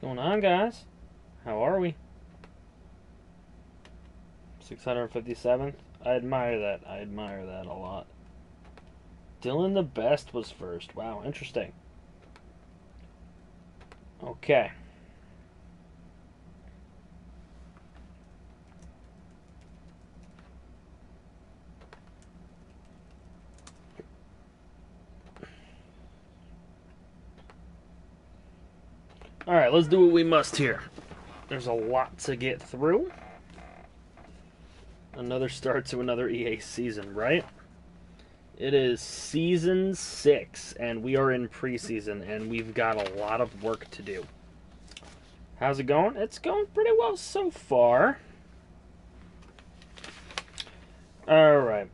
going on, guys? How are we? 657th? I admire that. I admire that a lot. Dylan the Best was first. Wow, interesting. Okay. Alright, let's do what we must here. There's a lot to get through. Another start to another EA season, right? It is Season 6, and we are in preseason, and we've got a lot of work to do. How's it going? It's going pretty well so far. Alright.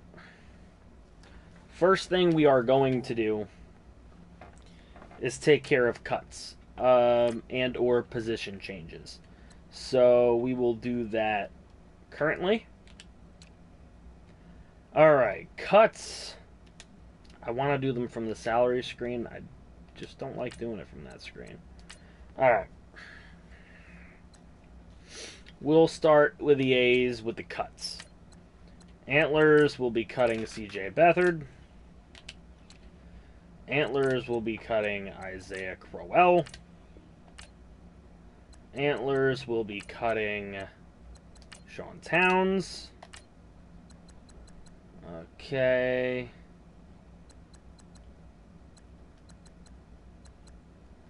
First thing we are going to do is take care of cuts. And or position changes. So we will do that currently. Alright, cuts. I want to do them from the salary screen. I just don't like doing it from that screen. Alright. We'll start with the A's with the cuts. Antlers will be cutting CJ Beathard. Antlers will be cutting Isaiah Crowell. Antlers will be cutting Sean Towns. Okay.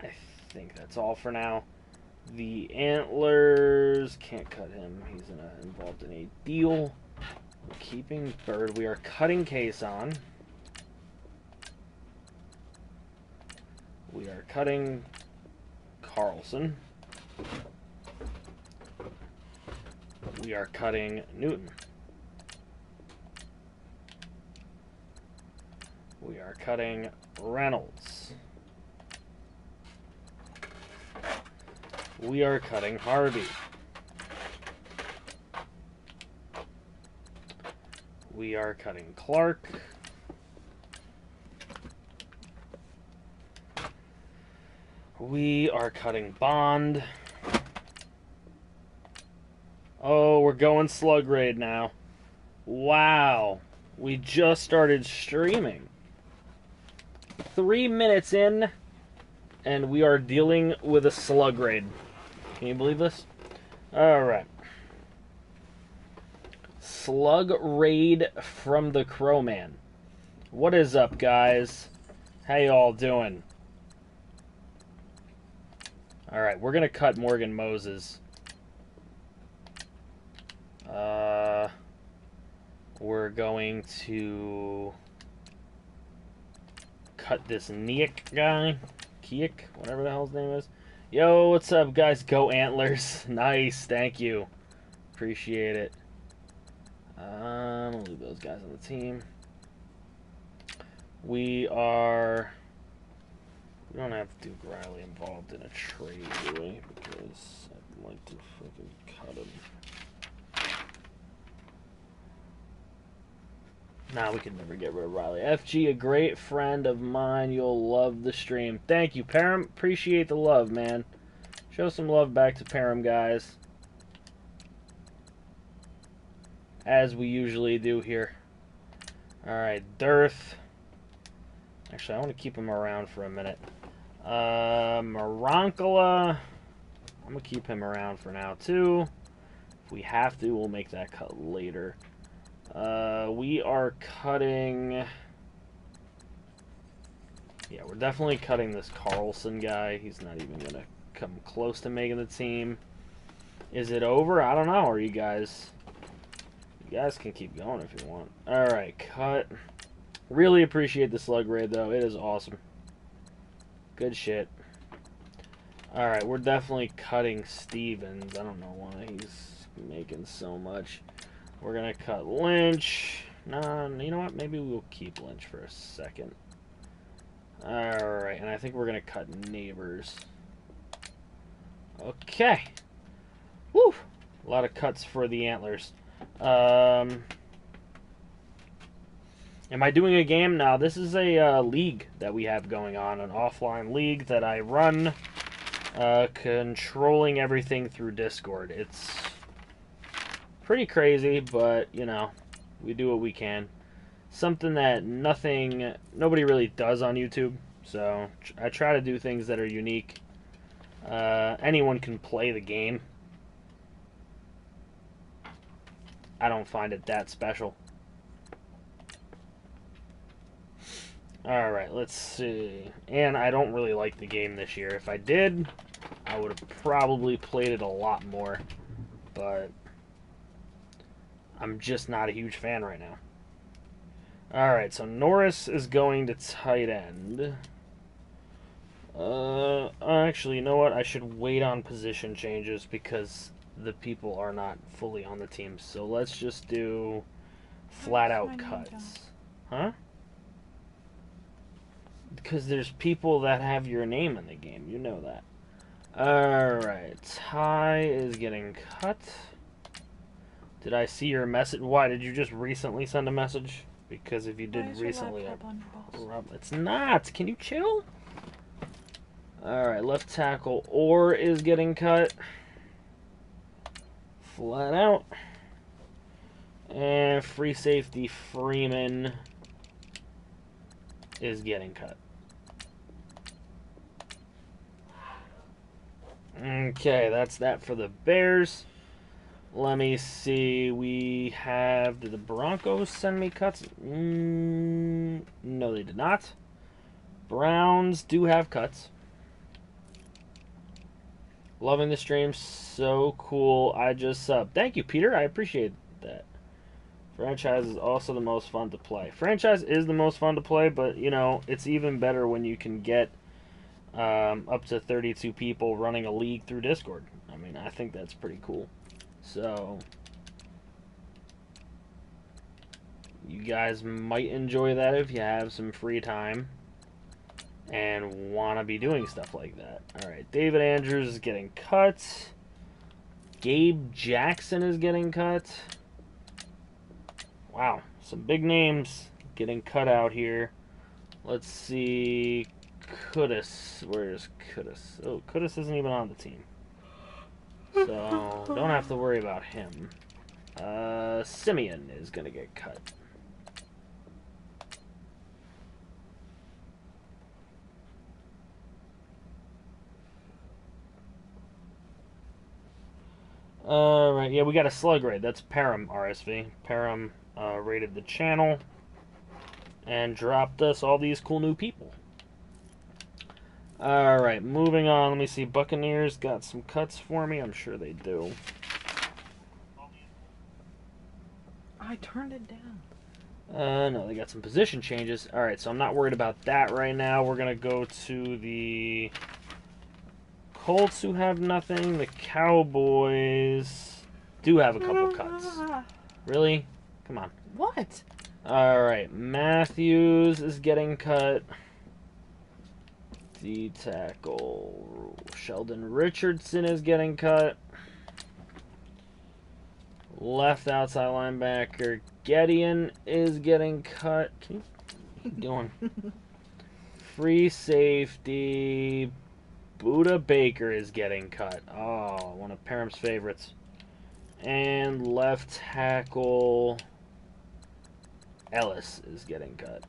I think that's all for now. The Antlers can't cut him. He's involved in a deal. We're keeping Bird. We are cutting Kayson. We are cutting Carlson. We are cutting Newton. We are cutting Reynolds. We are cutting Harvey. We are cutting Clark. We are cutting Bond. Oh, we're going Slug Raid now. Wow. We just started streaming. 3 minutes in, and we are dealing with a Slug Raid. Can you believe this? Alright. Slug Raid from the Crowman. What is up, guys? How y'all doing? Alright, we're going to cut Morgan Moses. We're going to cut this Niek guy. Kiek, whatever the hell his name is. Yo, what's up, guys? Go Antlers. Nice, thank you. Appreciate it. I'll leave those guys on the team. We don't have Duke Riley involved in a trade, do we? Because I'd like to fucking cut him. Nah, we can never get rid of Riley. FG, a great friend of mine. You'll love the stream. Thank you, Param. Appreciate the love, man. Show some love back to Param, guys. As we usually do here. Alright, Dearth. Actually, I want to keep him around for a minute. Marankala. I'm going to keep him around for now, too. If we have to, we'll make that cut later. We are cutting... Yeah, we're definitely cutting this Carlson guy. He's not even going to come close to making the team. Is it over? I don't know. Are you guys... You guys can keep going if you want. Alright, cut. Really appreciate the Slug Raid, though. It is awesome. Good shit. Alright, we're definitely cutting Stevens. I don't know why he's making so much. We're going to cut Lynch. No, you know what? Maybe we'll keep Lynch for a second. Alright, and I think we're going to cut Neighbors. Okay. Woo! A lot of cuts for the Antlers. Am I doing a game? Now, this is a league that we have going on, an offline league that I run controlling everything through Discord. It's pretty crazy, but, you know, we do what we can. Something that nobody really does on YouTube, so I try to do things that are unique. Anyone can play the game. I don't find it that special. Alright, let's see. And I don't really like the game this year. If I did, I would have probably played it a lot more. But I'm just not a huge fan right now. Alright, so Norris is going to tight end. Actually, you know what? I should wait on position changes because the people are not fully on the team. So let's just do flat out cuts. Huh? Because there's people that have your name in the game. You know that. Alright. Ty is getting cut. Did I see your message? Why? Did you just recently send a message? Because if you did recently... It's not! Can you chill? Alright, left tackle Orr is getting cut. Flat out. And free safety Freeman is getting cut. Okay, that's that for the Bears. Let me see. We have... Did the Broncos send me cuts? No, they did not. Browns do have cuts. Loving the stream. So cool. I just subbed. Thank you, Peter. I appreciate that. Franchise is also the most fun to play. Franchise is the most fun to play, but, you know, it's even better when you can get up to 32 people running a league through Discord. I mean, I think that's pretty cool. So, you guys might enjoy that if you have some free time and want to be doing stuff like that. Alright, David Andrews is getting cut. Gabe Jackson is getting cut. Wow, some big names getting cut out here. Let's see. Kudus. Where's Kudus? Oh, Kudus isn't even on the team. So, don't have to worry about him. Simeon is going to get cut. Alright, yeah, we got a slug raid. That's Param RSV. Param raided the channel and dropped us all these cool new people. Alright, moving on. Let me see. Buccaneers got some cuts for me. I'm sure they do. I turned it down. No, they got some position changes. Alright, so I'm not worried about that right now. We're going to go to the Colts, who have nothing. The Cowboys do have a couple cuts. Really? Come on. What? Alright, Matthews is getting cut. D-tackle Sheldon Richardson is getting cut. Left outside linebacker Gideon is getting cut. What are you doing? Free safety Buda Baker is getting cut. Oh, one of Param's favorites. And left tackle Ellis is getting cut.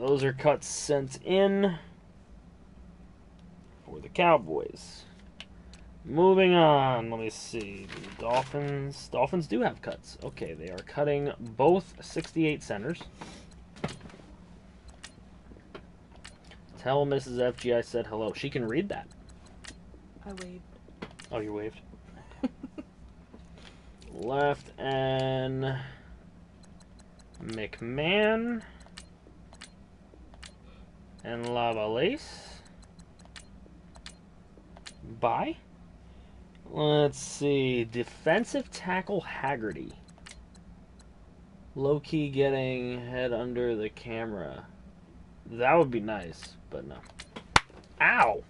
Those are cuts sent in for the Cowboys. Moving on, let me see. The Dolphins. Dolphins do have cuts. Okay, they are cutting both 68 centers. Tell Mrs. FG I said hello. She can read that. I waved. Oh, you waved. Left and McMahon and Lavalace. Bye. Let's see. Defensive tackle Haggerty. Low-key getting head under the camera. That would be nice, but no. Ow!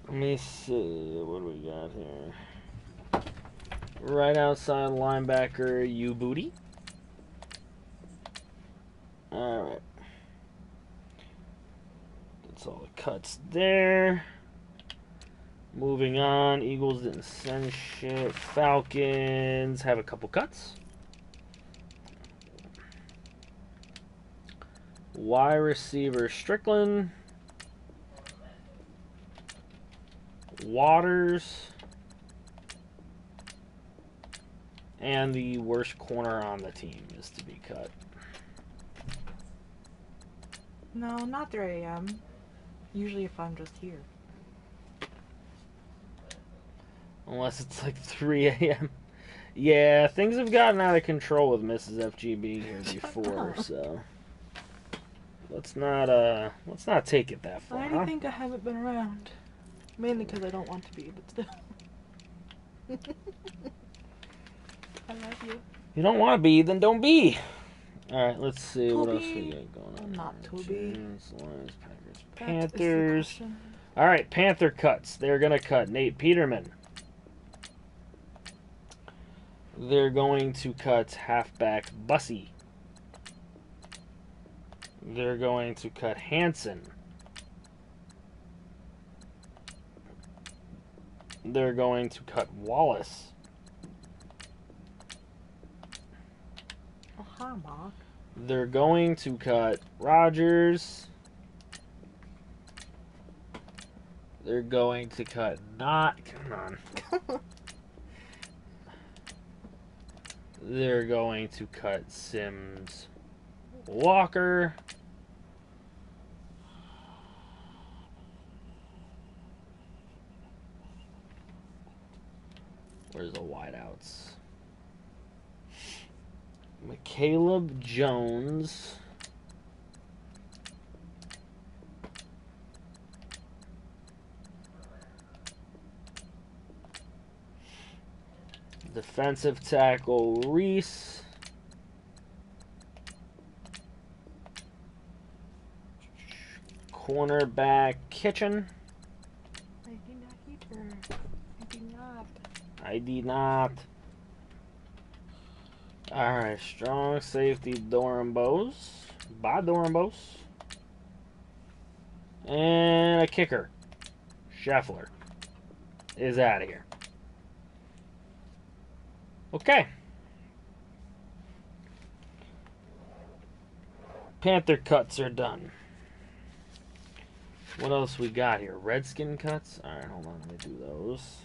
Let me see. What do we got here? Right outside linebacker, you booty. Alright. That's all the cuts there. Moving on. Eagles didn't send shit. Falcons have a couple cuts. Wide receiver Strickland. Waters. And the worst corner on the team is to be cut. No, not 3 a.m. Usually if I'm just here. Unless it's like 3 a.m. Yeah, things have gotten out of control with Mrs. FGB here before, so let's not take it that far. I already think I haven't been around. Mainly because I don't want to be, but still. I love you. You don't want to be, then don't be. Alright, let's see Toby. what else we got going on. I'm not Toby. Giants, Lions, Packers, That is the Panthers. question. Alright, Panther cuts. They're going to cut Nate Peterman. They're going to cut halfback Bussy. They're going to cut Hansen. They're going to cut Wallace. Oh, hi, Mark. They're going to cut Rogers. They're going to cut come on. They're going to cut Sims Walker. Where's the wideouts? McCaleb Jones. Defensive tackle Reese. Cornerback Kitchen. I did not hit her. I did not. I did not. Alright, strong safety Dorambos. Bye, Dorambos. And a kicker. Scheffler is out of here. Okay. Panther cuts are done. What else we got here? Redskin cuts? Alright, hold on. Let me do those.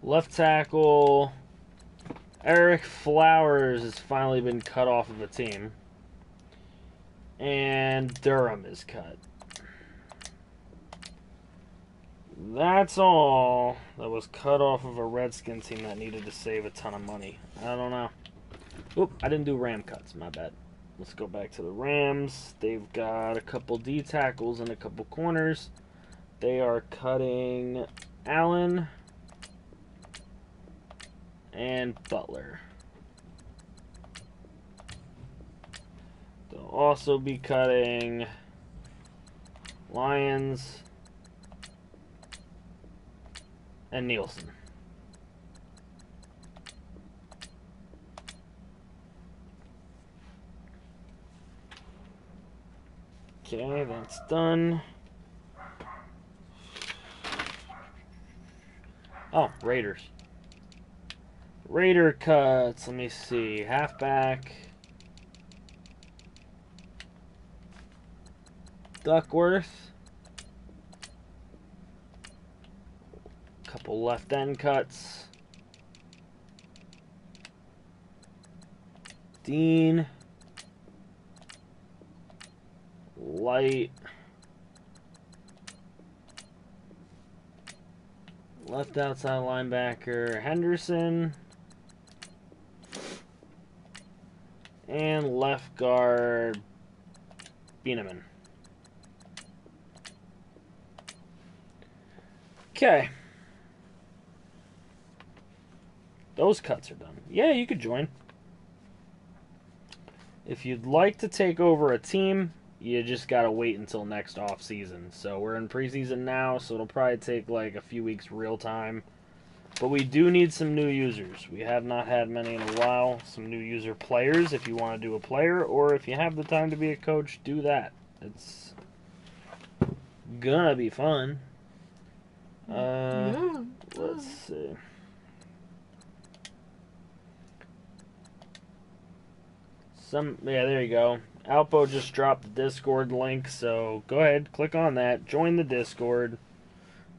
Left tackle Eric Flowers has finally been cut off of a team. And Durham is cut. That's all that was cut off of a Redskin team that needed to save a ton of money. I don't know. Oop, I didn't do Ram cuts. My bad. Let's go back to the Rams. They've got a couple D tackles and a couple corners. They are cutting Allen and Butler. They'll also be cutting Lyons and Nielsen. Okay, that's done. Oh, Raiders. Raider cuts. Let me see. Halfback. Duckworth. Couple left end cuts. Dean. Light. Left outside linebacker Henderson. And left guard Bieneman. Okay. Those cuts are done. Yeah, you could join. If you'd like to take over a team, you just gotta wait until next off season. So we're in preseason now, so it'll probably take like a few weeks real time But we do need some new users. We have not had many in a while. Some new user players if you want to do a player, or if you have the time to be a coach, do that. It's gonna be fun. Let's see. Yeah, there you go. Alpo just dropped the Discord link, so go ahead, click on that, join the Discord,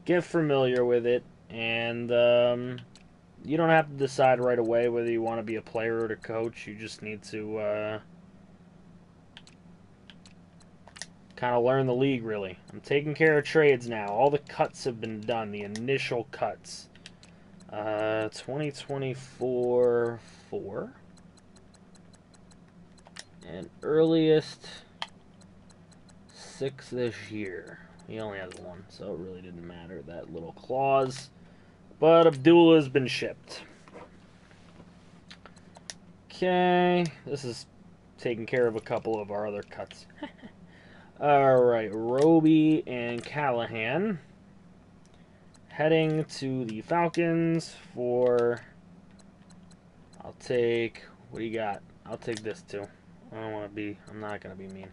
get familiar with it, and you don't have to decide right away whether you want to be a player or a coach. You just need to kind of learn the league, really. I'm taking care of trades now. All the cuts have been done, the initial cuts. 2024 4. And earliest 6 this year. He only has 1, so it really didn't matter, that little clause. But Abdullah's been shipped. Okay, this is taking care of a couple of our other cuts. Alright, Roby and Callahan heading to the Falcons for... I'll take... What do you got? I'll take this too. I don't want to be... I'm not going to be mean.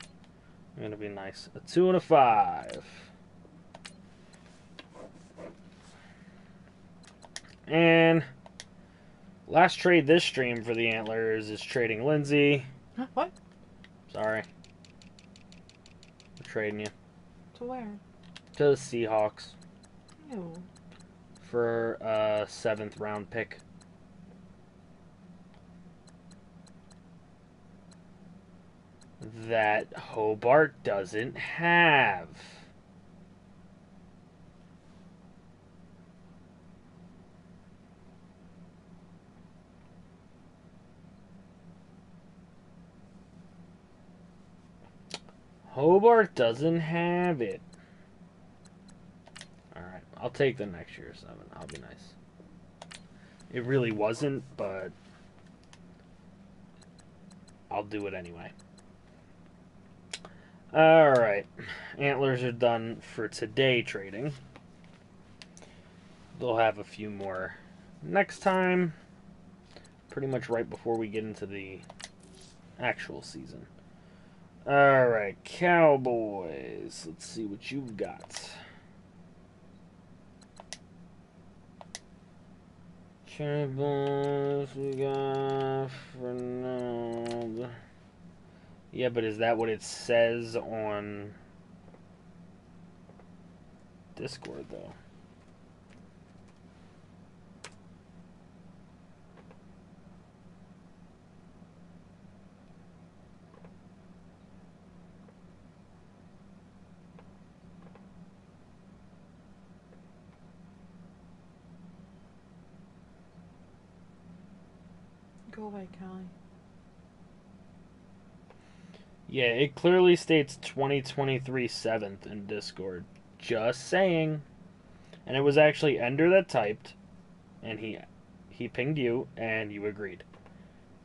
I'm going to be nice. A 2 and a 5. And last trade this stream for the Antlers is trading Lindsay. Huh? What? Sorry. We're trading you. To where? To the Seahawks. Ew. For a 7th round pick. That Hobart doesn't have. Hobart doesn't have it. Alright, I'll take the next year 7. I'll be nice. It really wasn't, but I'll do it anyway. Alright, Antlers are done for today trading. They'll have a few more next time, pretty much right before we get into the actual season. Alright, Cowboys. Let's see what you've got. Cowboys, we got Fernald. Yeah, but is that what it says on Discord, though? Go away, Callie. Yeah, it clearly states 2023 7th in Discord. Just saying. And it was actually Ender that typed, and he pinged you, and you agreed.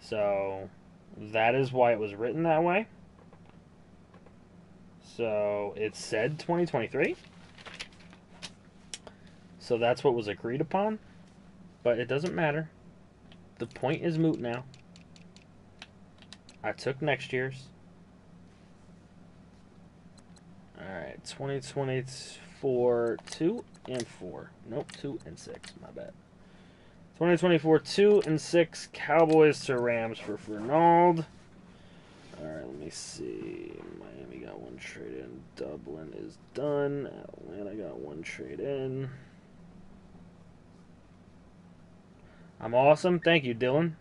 So, that is why it was written that way. So, it said 2023. So, that's what was agreed upon. But it doesn't matter. The point is moot now. I took next year's. Alright, 2024 2 and 4. Nope, 2 and 6. My bad. 2024 2 and 6. Cowboys to Rams for Fernald. Alright, let me see. Miami got 1 trade in. Dublin is done. Atlanta got 1 trade in. I'm awesome. Thank you, Dylan.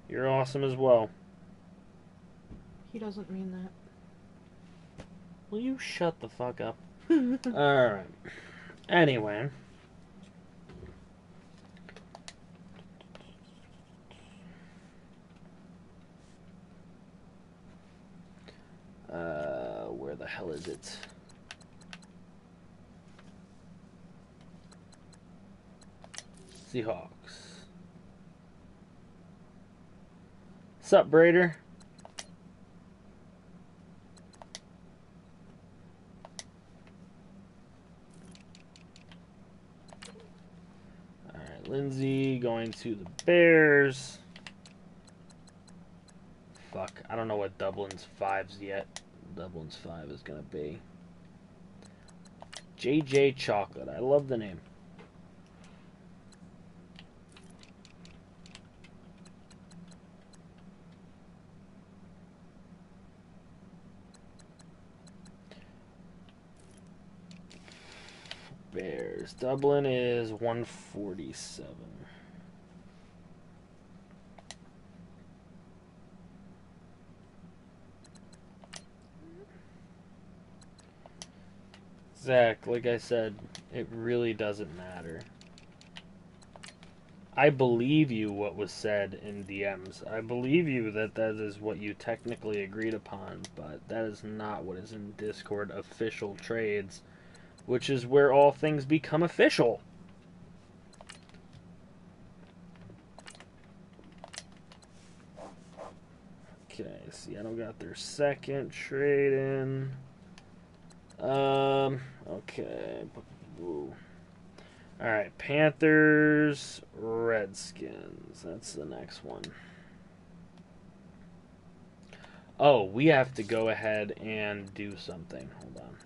You're awesome as well. He doesn't mean that. Will you shut the fuck up? Alright. Anyway. Where the hell is it? Seahawks. Sup, Brader? Alright, Lindsey going to the Bears. Fuck, I don't know what Dublin's 5's yet. Dublin's 5 is going to be. JJ Chocolate. I love the name. Bears. Dublin is 147. Zach, like I said, it really doesn't matter. I believe you what was said in DMs. I believe you that that is what you technically agreed upon, but that is not what is in Discord official trades, which is where all things become official. Okay, Seattle got their second trade in. Okay. Ooh. Alright, Panthers, Redskins. That's the next one. Oh, we have to go ahead and do something. Hold on.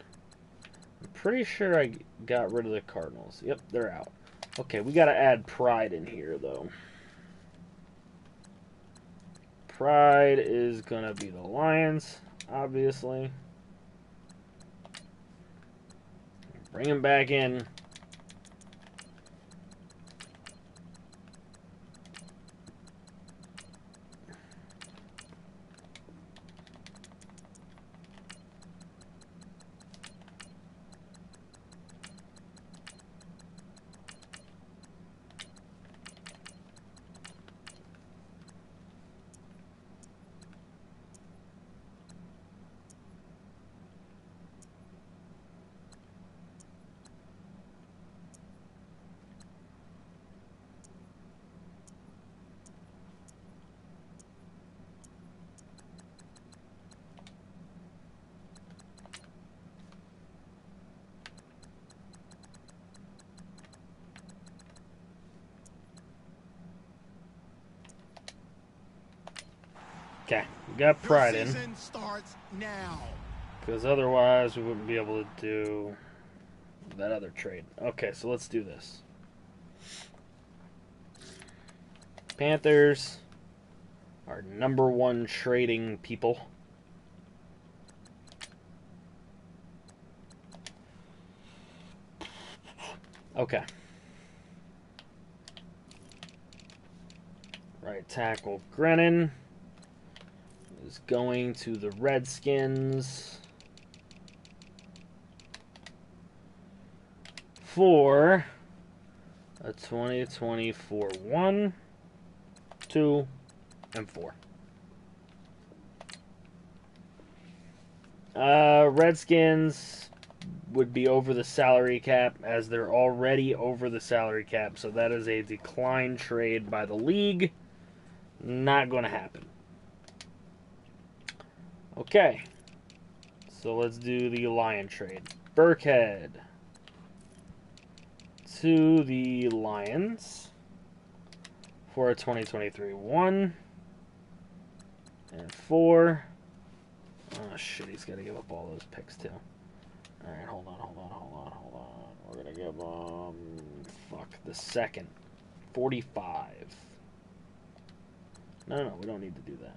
I'm pretty sure I got rid of the Cardinals. Yep, they're out. Okay, we got to add Pride in here, though. Pride is going to be the Lions, obviously. Bring him back in. Okay, we got Pride in. Because otherwise we wouldn't be able to do that other trade. Okay, so let's do this. Panthers are #1 trading people. Okay. Right tackle Grennan is going to the Redskins for a 2024 1, 2, and 4. Redskins would be over the salary cap as they're already over the salary cap, so that is a decline trade by the league. Not going to happen. Okay, so let's do the Lion trade. Burkhead to the Lions for a 2023 1 and 4. Oh shit, he's got to give up all those picks too. Alright, hold on. We're going to give fuck, the second. 45. No, we don't need to do that.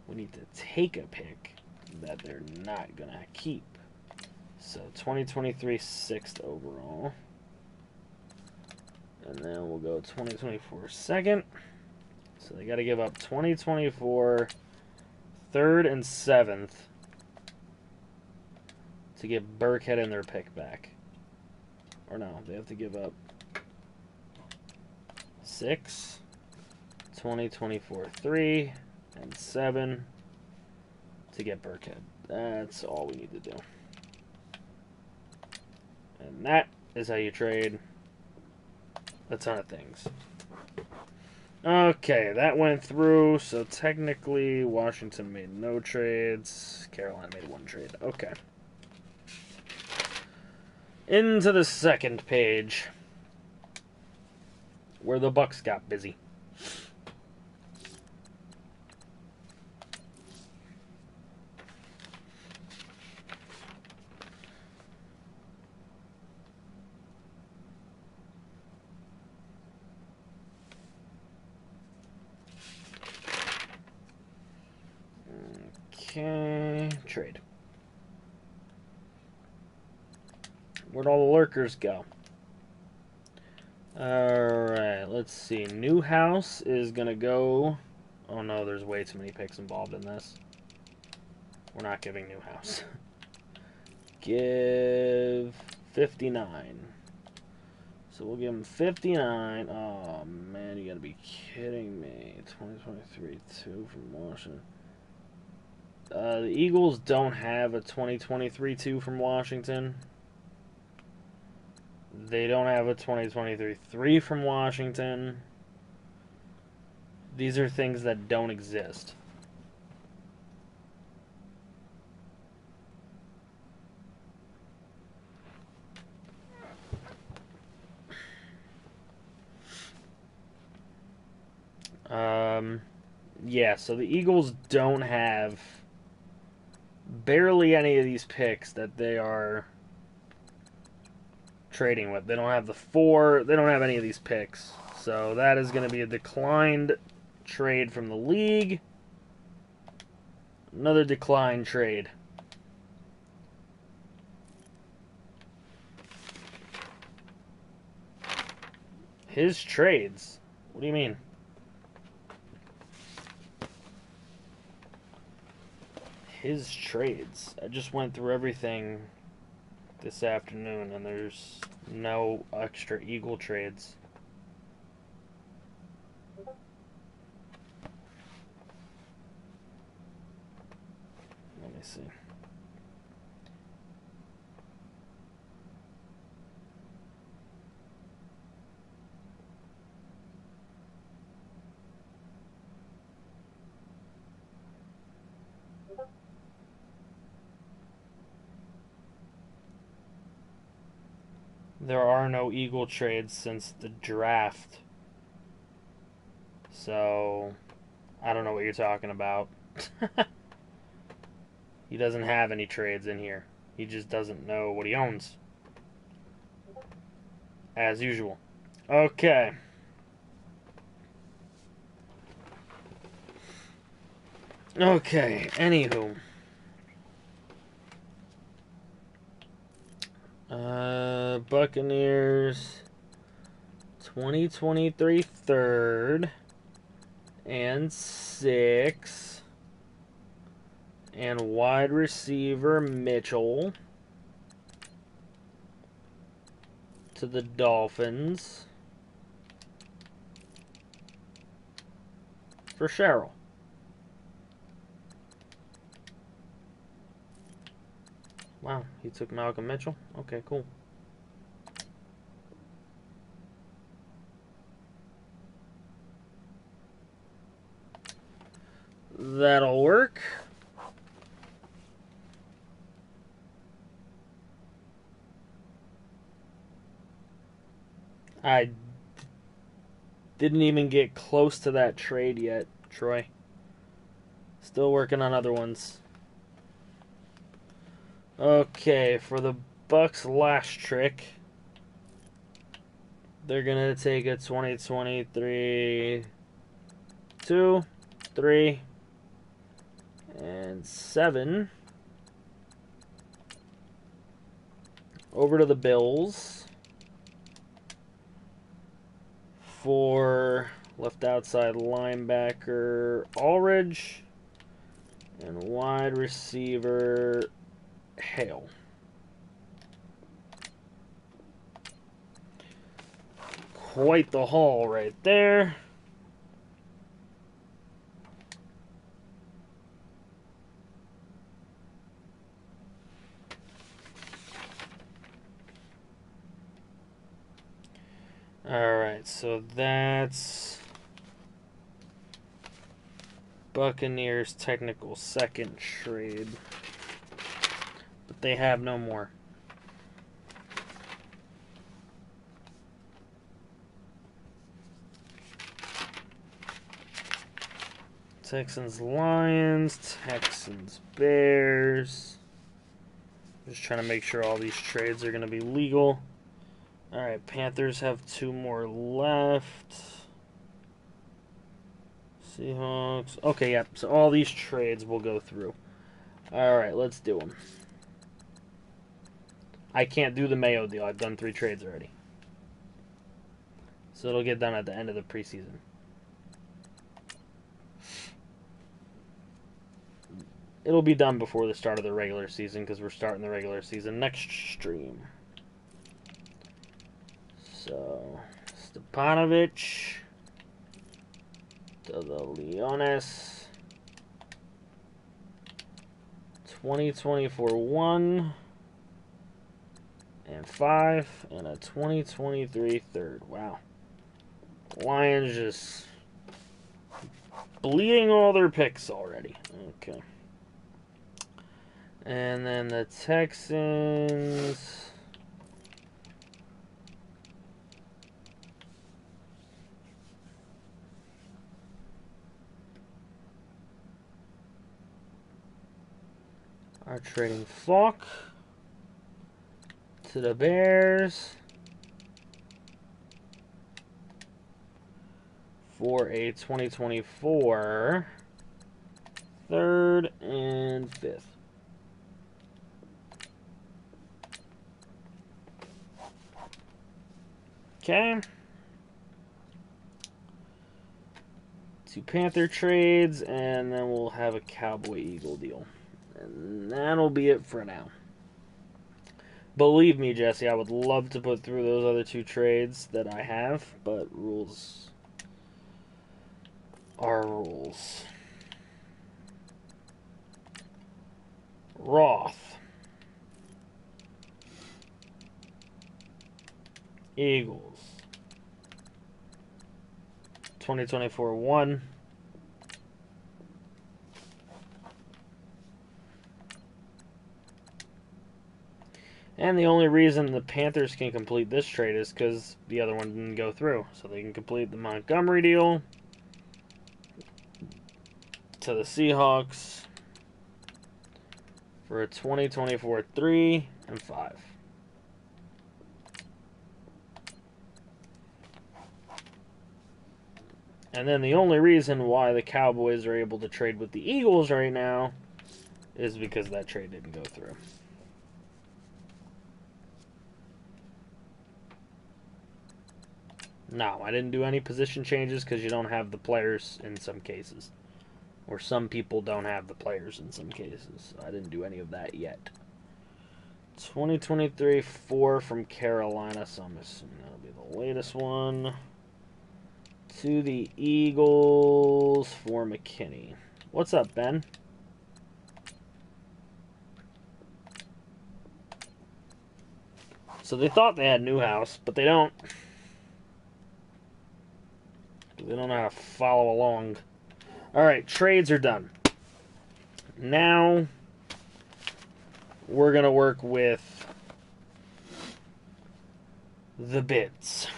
We need to take a pick that they're not going to keep. So, 2023 6th overall. And then we'll go 2024 2nd. So, they got to give up 2024 3rd and 7th to get Burkhead and their pick back. Or no, they have to give up 6, 2024 3, and 7 to get Burkhead. That's all we need to do. And that is how you trade a ton of things. Okay, that went through. So technically, Washington made no trades. Carolina made 1 trade. Okay. Into the second page. where the Bucks got busy. Okay, trade. Where'd all the lurkers go? Alright, let's see. Newhouse is going to go... Oh no, there's way too many picks involved in this. We're not giving Newhouse. Give 59. So we'll give him 59. Oh man, you gotta be kidding me. 2023 2 from Washington. The Eagles don't have a 2023 2 from Washington. They don't have a 2023 3 from Washington. These are things that don't exist. Yeah, so the Eagles don't have barely any of these picks that they are trading with. They don't have the 4. They don't have any of these picks. So that is going to be a declined trade from the league. Another declined trade. His trades? What do you mean? His trades. I just went through everything this afternoon, and there's no extra Eagle trades. Let me see. There are no Eagle trades since the draft. So, I don't know what you're talking about. He doesn't have any trades in here. He just doesn't know what he owns. As usual. Okay. Okay, anywho. Buccaneers 2023 3rd and 6 and wide receiver Mitchell to the Dolphins for Cheryl. Wow, he took Malcolm Mitchell? Okay, cool. That'll work. I didn't even get close to that trade yet, Troy. Still working on other ones. Okay, for the Bucks' last trick, they're going to take a 2023 2, 3, and 7 over to the Bills for left outside linebacker Aldridge and wide receiver Hale. Quite the haul right there. Alright, so that's Buccaneers' technical second trade. But they have no more. Texans, Lions, Texans, Bears. Just trying to make sure all these trades are going to be legal. All right, Panthers have 2 more left. Seahawks. Okay, yep. So all these trades will go through. All right, let's do them. I can't do the Mayo deal. I've done 3 trades already. So it'll get done at the end of the preseason. It'll be done before the start of the regular season because we're starting the regular season next stream. So, Stepanovic to the Leones. 2024 1 and 5 and a 2023 third. Wow. Lions just bleeding all their picks already. Okay. And then the Texans. Are trading Falk to the Bears for a 2024 third and 5th. Okay. 2 Panther trades, and then we'll have a Cowboy-Eagle deal. And that'll be it for now. Believe me, Jesse, I would love to put through those other 2 trades that I have, but rules are rules. Roth. Eagles. 2024 1. And the only reason the Panthers can complete this trade is because the other one didn't go through. So they can complete the Montgomery deal to the Seahawks for a 2024 3 and 5. And then the only reason why the Cowboys are able to trade with the Eagles right now is because that trade didn't go through. No, I didn't do any position changes because you don't have the players in some cases. Or some people don't have the players in some cases. So I didn't do any of that yet. 2023 4 from Carolina, so I'm assuming that'll be the latest one. To the Eagles for McKinney. What's up, Ben? So they thought they had Newhouse, but they don't. They don't know how to follow along. Alright, trades are done. Now we're going to work with the bids.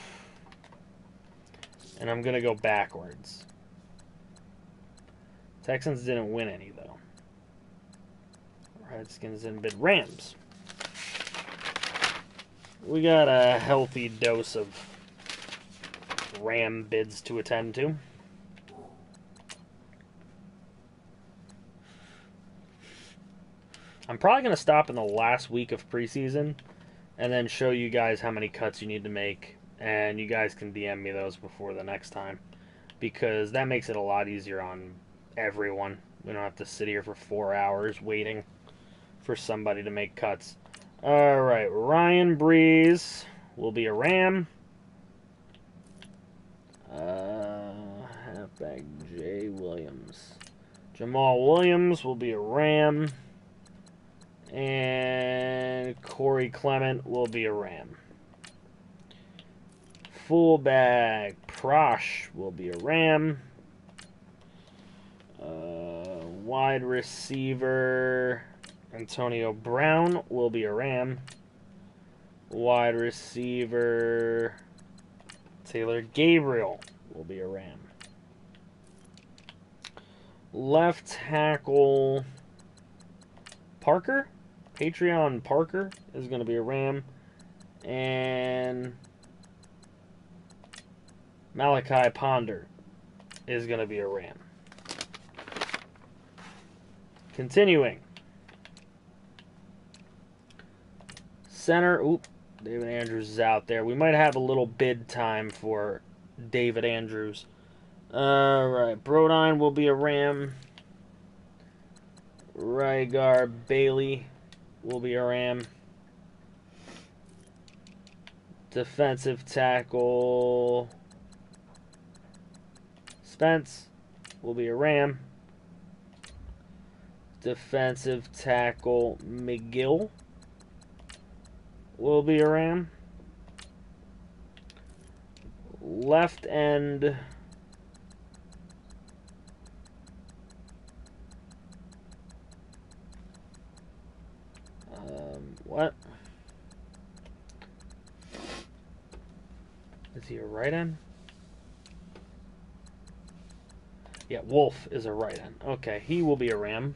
And I'm going to go backwards. Texans didn't win any, though. Redskins didn't bid. Rams. We got a healthy dose of Ram bids to attend to. I'm probably going to stop in the last week of preseason and then show you guys how many cuts you need to make. And you guys can DM me those before the next time, because that makes it a lot easier on everyone. We don't have to sit here for 4 hours waiting for somebody to make cuts. Alright, Ryan Breeze will be a Ram. Halfback Jay Williams. Jamal Williams will be a Ram. And Corey Clement will be a Ram. Fullback Prosh will be a Ram. Wide receiver Antonio Brown will be a Ram. Wide receiver Taylor Gabriel will be a Ram. Left tackle Parker. Patreon Parker is going to be a Ram. And Malachi Ponder is going to be a Ram. Continuing. Center. Oop. David Andrews is out there. We might have a little bid time for David Andrews. Alright. Brodine will be a Ram. Right guard Bailey will be a Ram. Defensive tackle Spence will be a Ram. Defensive tackle McGill will be a Ram. Left end what? Is he a right end? Yeah, Wolf is a right end. Okay, he will be a Ram.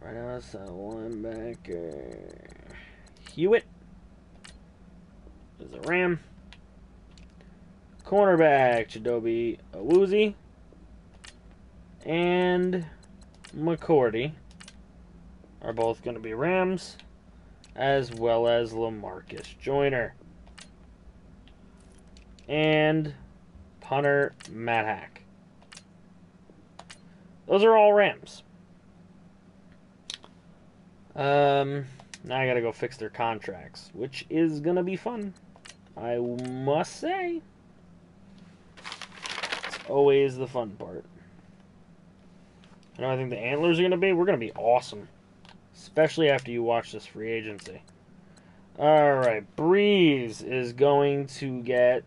Right outside linebacker Hewitt is a Ram. Cornerback Chidobe Awuzie and McCourty are both going to be Rams, as well as LaMarcus Joyner. And punter Matt Hack. Those are all Rams. Now I gotta go fix their contracts, which is gonna be fun, I must say. It's always the fun part. You know, I think the Antlers are gonna be. We're gonna be awesome, especially after you watch this free agency. All right, Breeze is going to get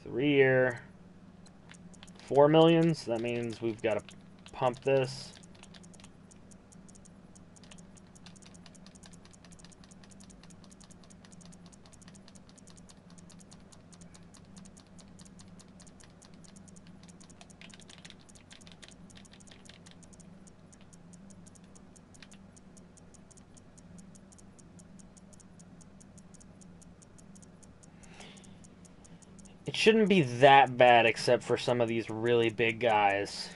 3-year, $4 million. So that means we've got to pump this. It shouldn't be that bad except for some of these really big guys.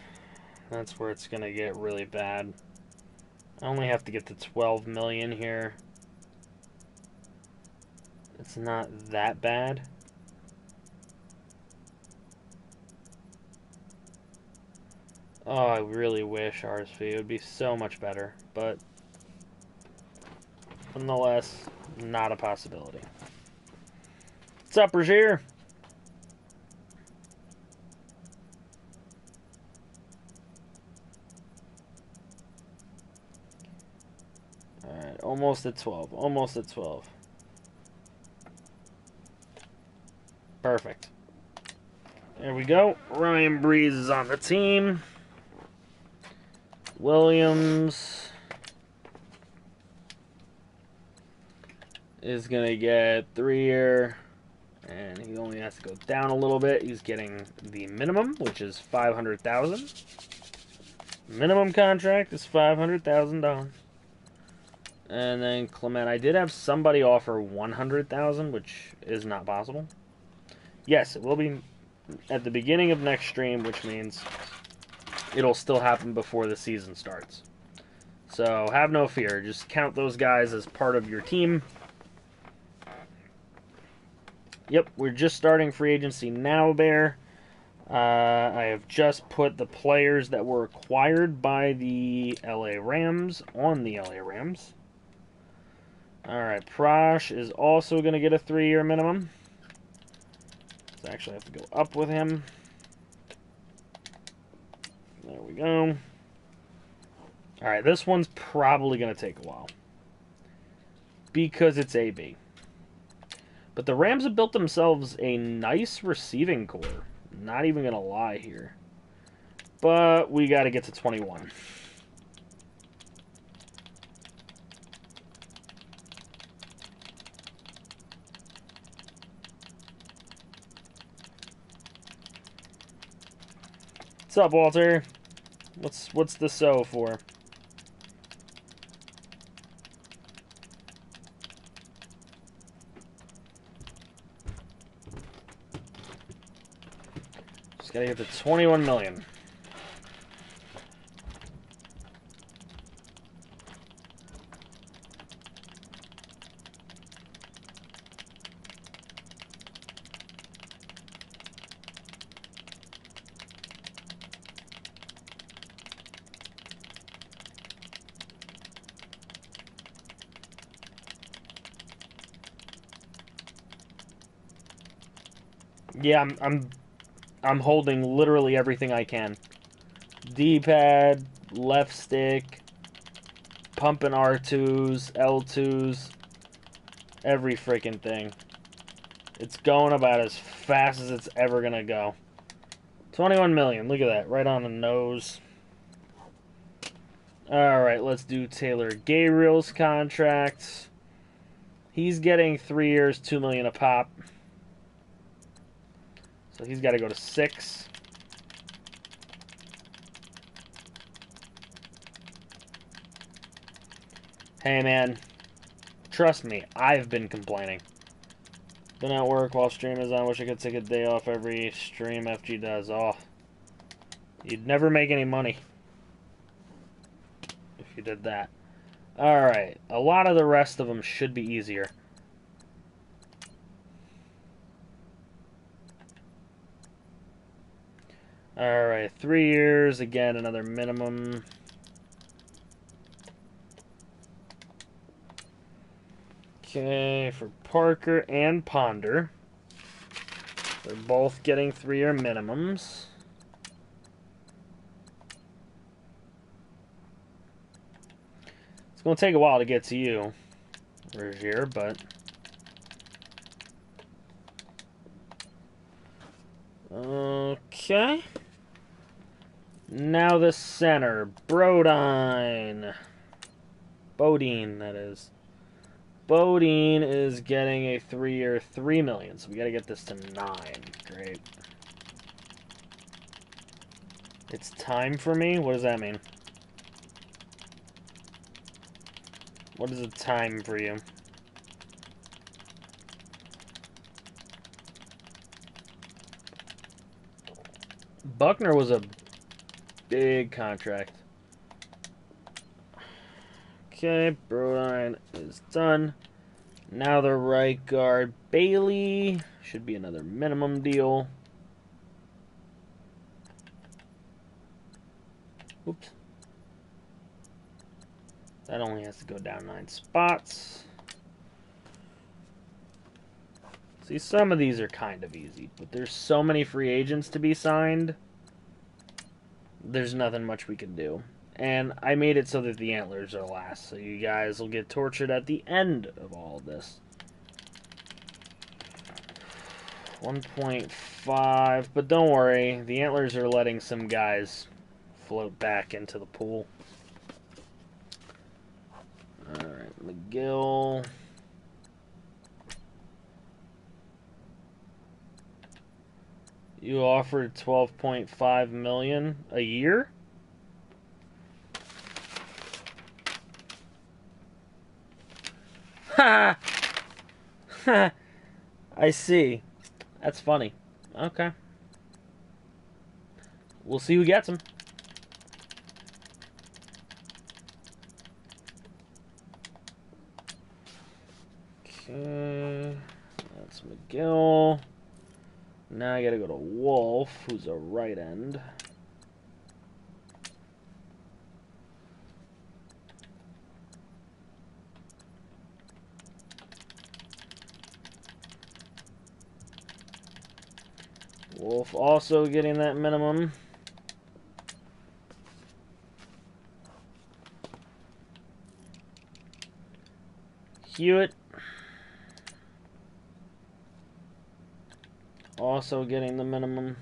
That's where it's going to get really bad. I only have to get to 12 million here. It's not that bad. Oh, I really wish RSV would be so much better, but nonetheless, not a possibility. What's up, Rozier? Alright, almost at 12. Almost at 12. Perfect. There we go. Ryan Breeze is on the team. Williams is going to get 3-year, and he only has to go down a little bit. He's getting the minimum, which is $500,000. Minimum contract is $500,000. And then Clement, I did have somebody offer $100,000, which is not possible. Yes, it will be at the beginning of next stream, which means it'll still happen before the season starts. So have no fear. Just count those guys as part of your team. Yep, we're just starting free agency now, Bear. I have just put the players that were acquired by the LA Rams on the LA Rams. Alright, Prosh is also going to get a 3-year minimum. So I actually have to go up with him. There we go. Alright, this one's probably going to take a while. Because it's AB. But the Rams have built themselves a nice receiving core. Not even going to lie here. But we got to get to 21. What's up, Walter? What's the so for? Just gotta get to 21 million. Yeah, I'm holding literally everything I can. D-pad, left stick, pumping R2s, L2s, every freaking thing. It's going about as fast as it's ever gonna go. 21 million, look at that, right on the nose. Alright, let's do Taylor Gabriel's contract. He's getting 3 years, 2 million a pop. So he's got to go to 6. Hey, man. Trust me, I've been complaining. Been at work while stream is on. Wish I could take a day off every stream FG does. Oh. You'd never make any money if you did that. Alright. A lot of the rest of them should be easier. Alright, 3 years, again, another minimum. Okay, for Parker and Ponder. They're both getting 3-year minimums. It's going to take a while to get to you, Rozier, but... Okay. Now the center. Bodine, that is. Bodine is getting a 3-year, $3 million. So we got to get this to 9. Great. It's time for me? What does that mean? What is the time for you? Buckner was a big contract. Okay, Bodine is done. Now the right guard, Bailey. Should be another minimum deal. Oops. That only has to go down 9 spots. See, some of these are kind of easy, but there's so many free agents to be signed. There's nothing much we can do. And I made it so that the antlers are last, so you guys will get tortured at the end of all of this. 1.5, but don't worry, the antlers are letting some guys float back into the pool. Alright, McGill. You offered $12.5 million a year? Ha! Ha! I see. That's funny. Okay. We'll see who gets them. Okay. That's McGill. Now I gotta go to Wolf, who's a right end. Wolf also getting that minimum. Hewitt also getting the minimum.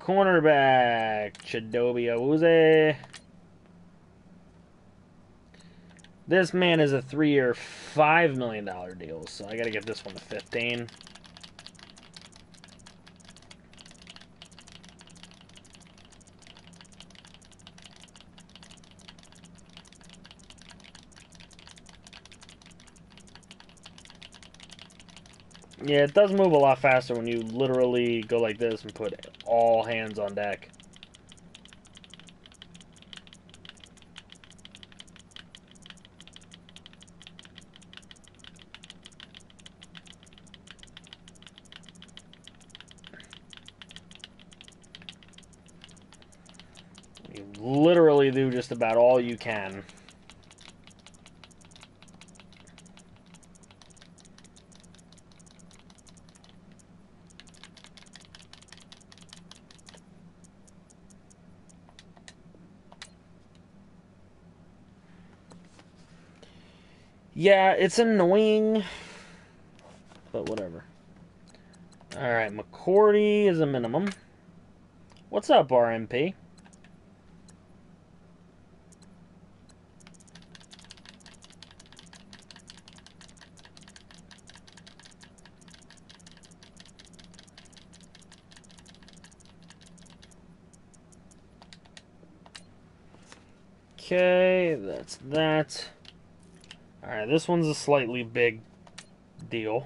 Cornerback, Chidobe Awuzie. This man is a 3-year, $5 million deal, so I gotta get this one to 15. Yeah, it does move a lot faster when you literally go like this and put all hands on deck. You literally do just about all you can. Yeah, it's annoying, but whatever. Alright, McCourty is a minimum. What's up, RMP? Okay, that's that. Alright, this one's a slightly big deal.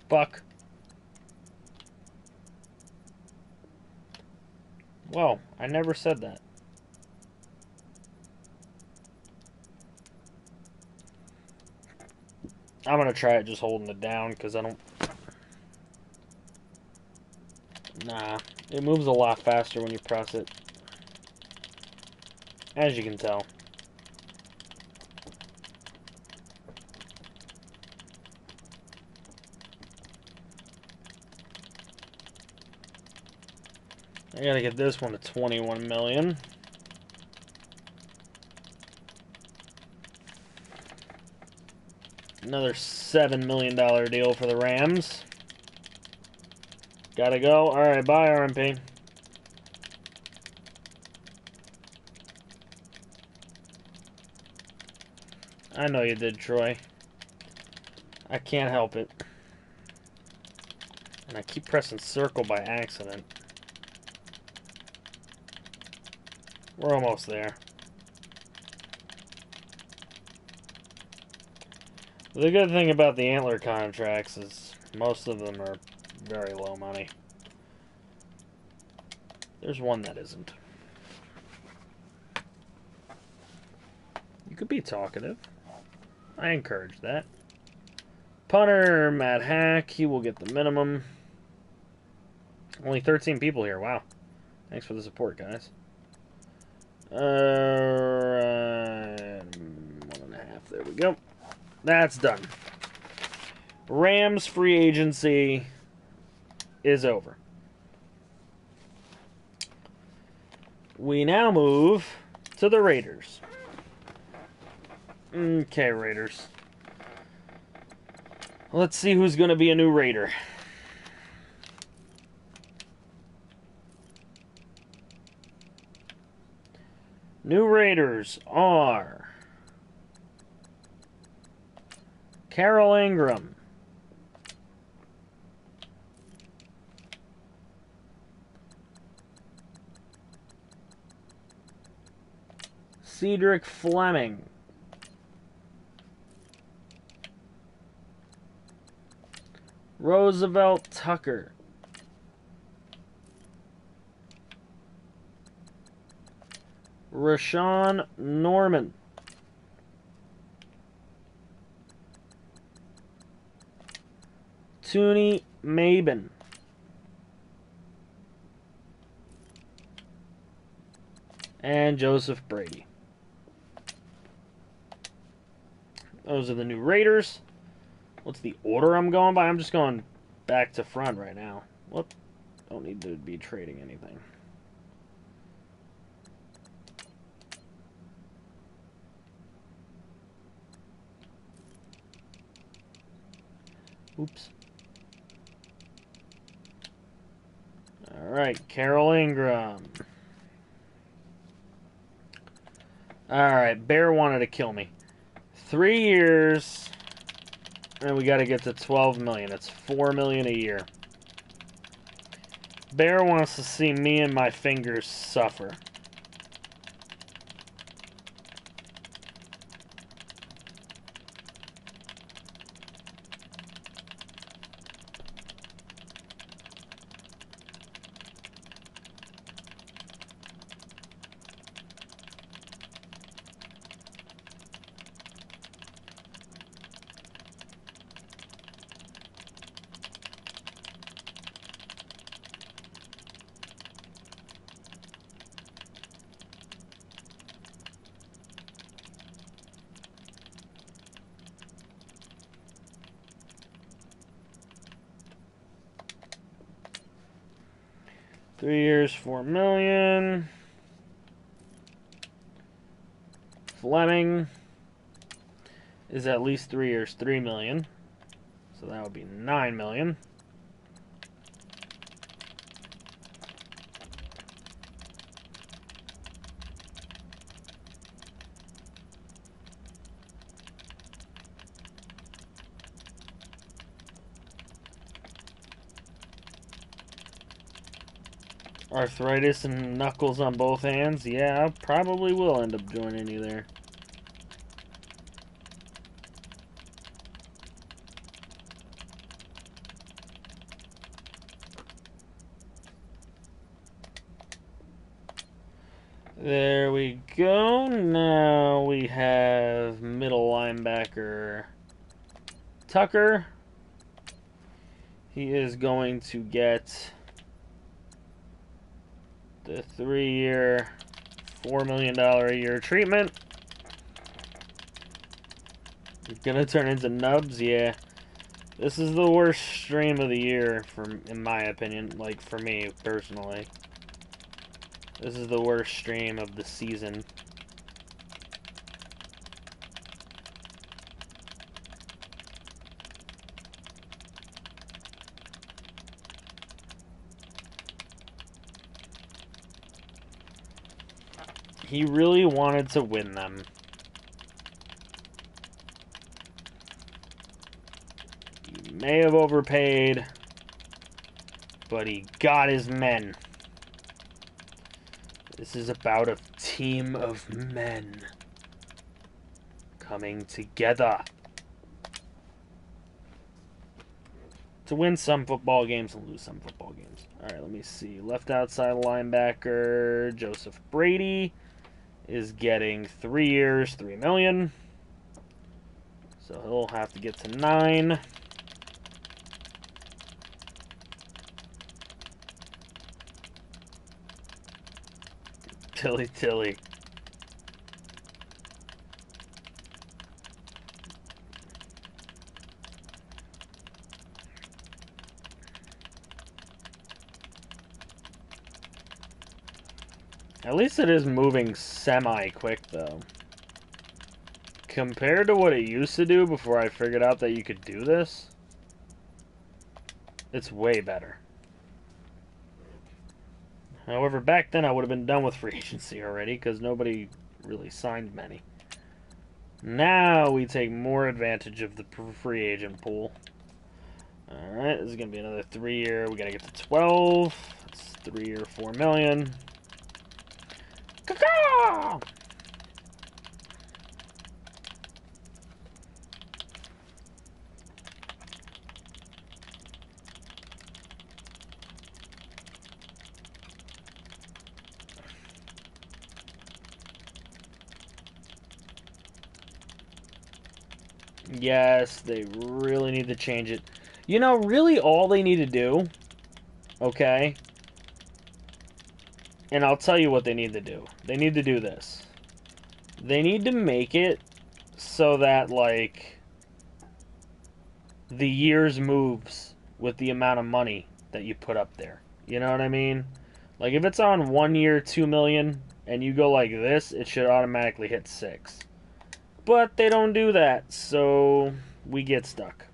Fuck. Whoa, I never said that. I'm gonna try it just holding it down, because I don't... Nah, it moves a lot faster when you press it. As you can tell. I gotta get this one to 21 million. Another $7 million deal for the Rams. Gotta go. Alright, bye, RMP. I know you did, Troy. I can't help it. And I keep pressing circle by accident. We're almost there. The good thing about the Antler contracts is most of them are very low money. There's one that isn't. You could be talkative. I encourage that. Punter, Matt Hack. He will get the minimum. Only 13 people here. Wow. Thanks for the support, guys. 1.5. There we go. That's done. Rams free agency is over. We now move to the Raiders. Okay, Raiders. Let's see who's going to be a new Raider. New Raiders are Carol Ingram, Cedric Fleming, Roosevelt Tucker, Rashawn Norman, Tooney Maben, and Joseph Brady. Those are the new Raiders. What's the order I'm going by? I'm just going back to front right now. Whoop. Don't need to be trading anything. Oops. All right, Carol Ingram. All right, Bear wanted to kill me. 3 years, and we got to get to 12 million. It's 4 million a year. Bear wants to see me and my fingers suffer. Three years, 4 million. Fleming is at least 3 years, 3 million. So that would be 9 million. Arthritis and knuckles on both hands? Yeah, I probably will end up joining you there. There we go. Now we have middle linebacker Tucker. He is going to get the 3-year, $4 million a year treatment. You're gonna turn into nubs, yeah. This is the worst stream of the year, in my opinion. Like, for me, personally. This is the worst stream of the season. He really wanted to win them. He may have overpaid, but he got his men. This is about a team of men coming together to win some football games and lose some football games. Alright, let me see. Left outside linebacker Joseph Brady is getting 3 years, 3 million. So he'll have to get to 9. Tilly. At least it is moving semi-quick, though. Compared to what it used to do before I figured out that you could do this, it's way better. However, back then I would have been done with free agency already, because nobody really signed many. Now we take more advantage of the free agent pool. Alright, this is going to be another 3-year. We got to get to 12. It's 3-year, 4 million. Caw-caw! Yes, they really need to change it. You know, really all they need to do, okay? And I'll tell you what they need to do. They need to do this. They need to make it so that, like, the years moves with the amount of money that you put up there. You know what I mean? Like, if it's on 1 year, 2 million, and you go like this, it should automatically hit 6. But they don't do that, so we get stuck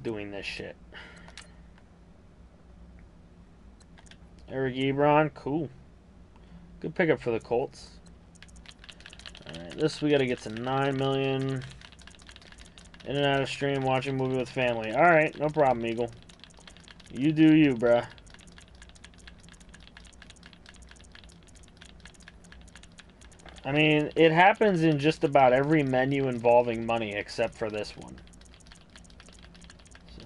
doing this shit. Eric Ebron, cool. Good pickup for the Colts. Alright, this we gotta get to 9 million. In and out of stream, watching movie with family. Alright, no problem, Eagle. You do you, bruh. I mean, it happens in just about every menu involving money except for this one. So,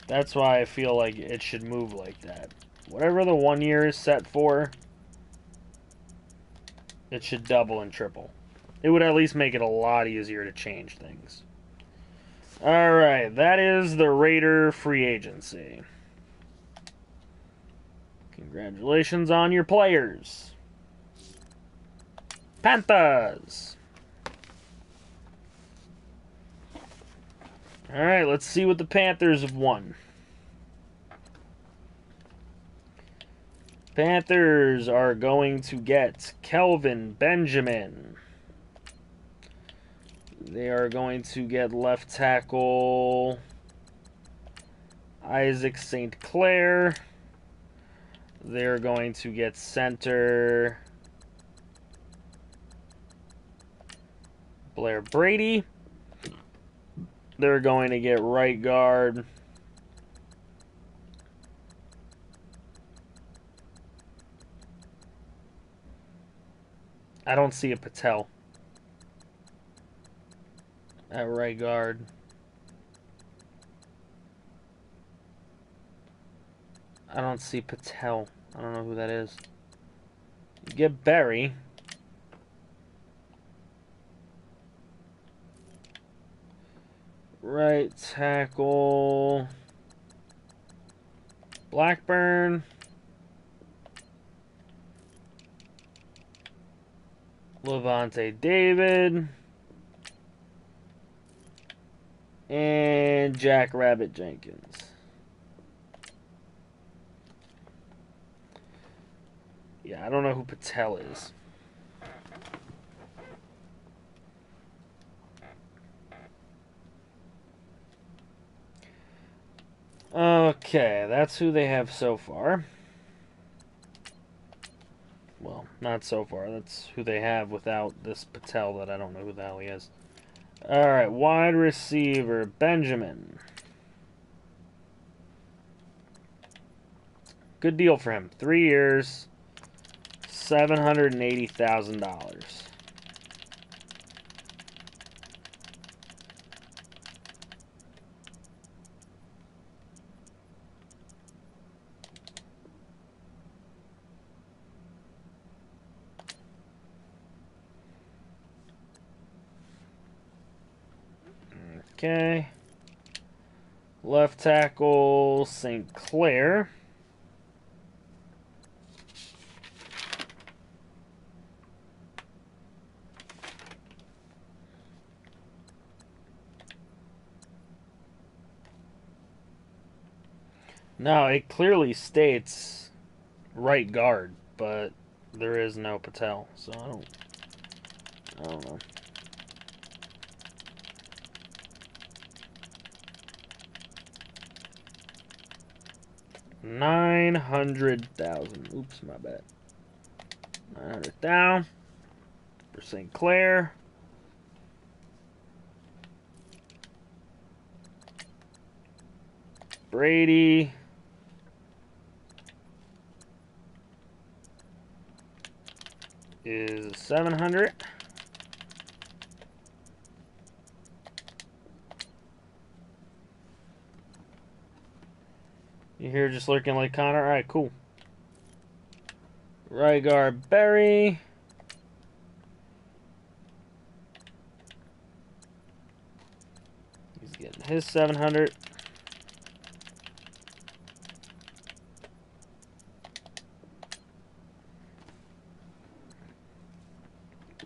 that's why I feel like it should move like that. Whatever the 1 year is set for, it should double and triple. It would at least make it a lot easier to change things. Alright, that is the Raider free agency. Congratulations on your players. Panthers. Alright, let's see what the Panthers have won. Panthers are going to get Kelvin Benjamin. They are going to get left tackle Isaac St. Clair. They're going to get center Blair Brady. They're going to get right guard I don't see a Patel at right guard. I don't see Patel. I don't know who that is. You get Berry. Right tackle Blackburn. Levante David. And Jack Rabbit Jenkins. Yeah, I don't know who Patel is. Okay, that's who they have so far. Well, not so far. That's who they have without this Patel that I don't know who the hell he is. Alright, wide receiver, Benjamin. Good deal for him. 3 years, $780,000. Okay. Left tackle, St. Clair. Now, it clearly states right guard, but there is no Patel, so I don't know. $900,000. Oops, my bad. 900 down for St. Clair. Brady. Is 700. You here just lurking like Connor? Alright, cool. Right guard, Berry. He's getting his 700.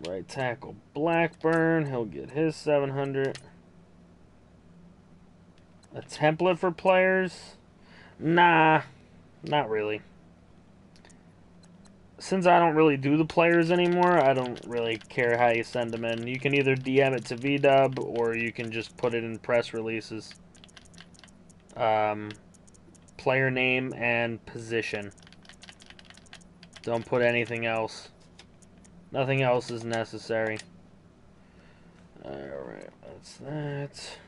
Right tackle, Blackburn. He'll get his 700. A template for players? Nah, not really. Since I don't really do the players anymore, I don't really care how you send them in. You can either DM it to VDub, or you can just put it in press releases. Player name and position. Don't put anything else. Nothing else is necessary. Alright, that's that.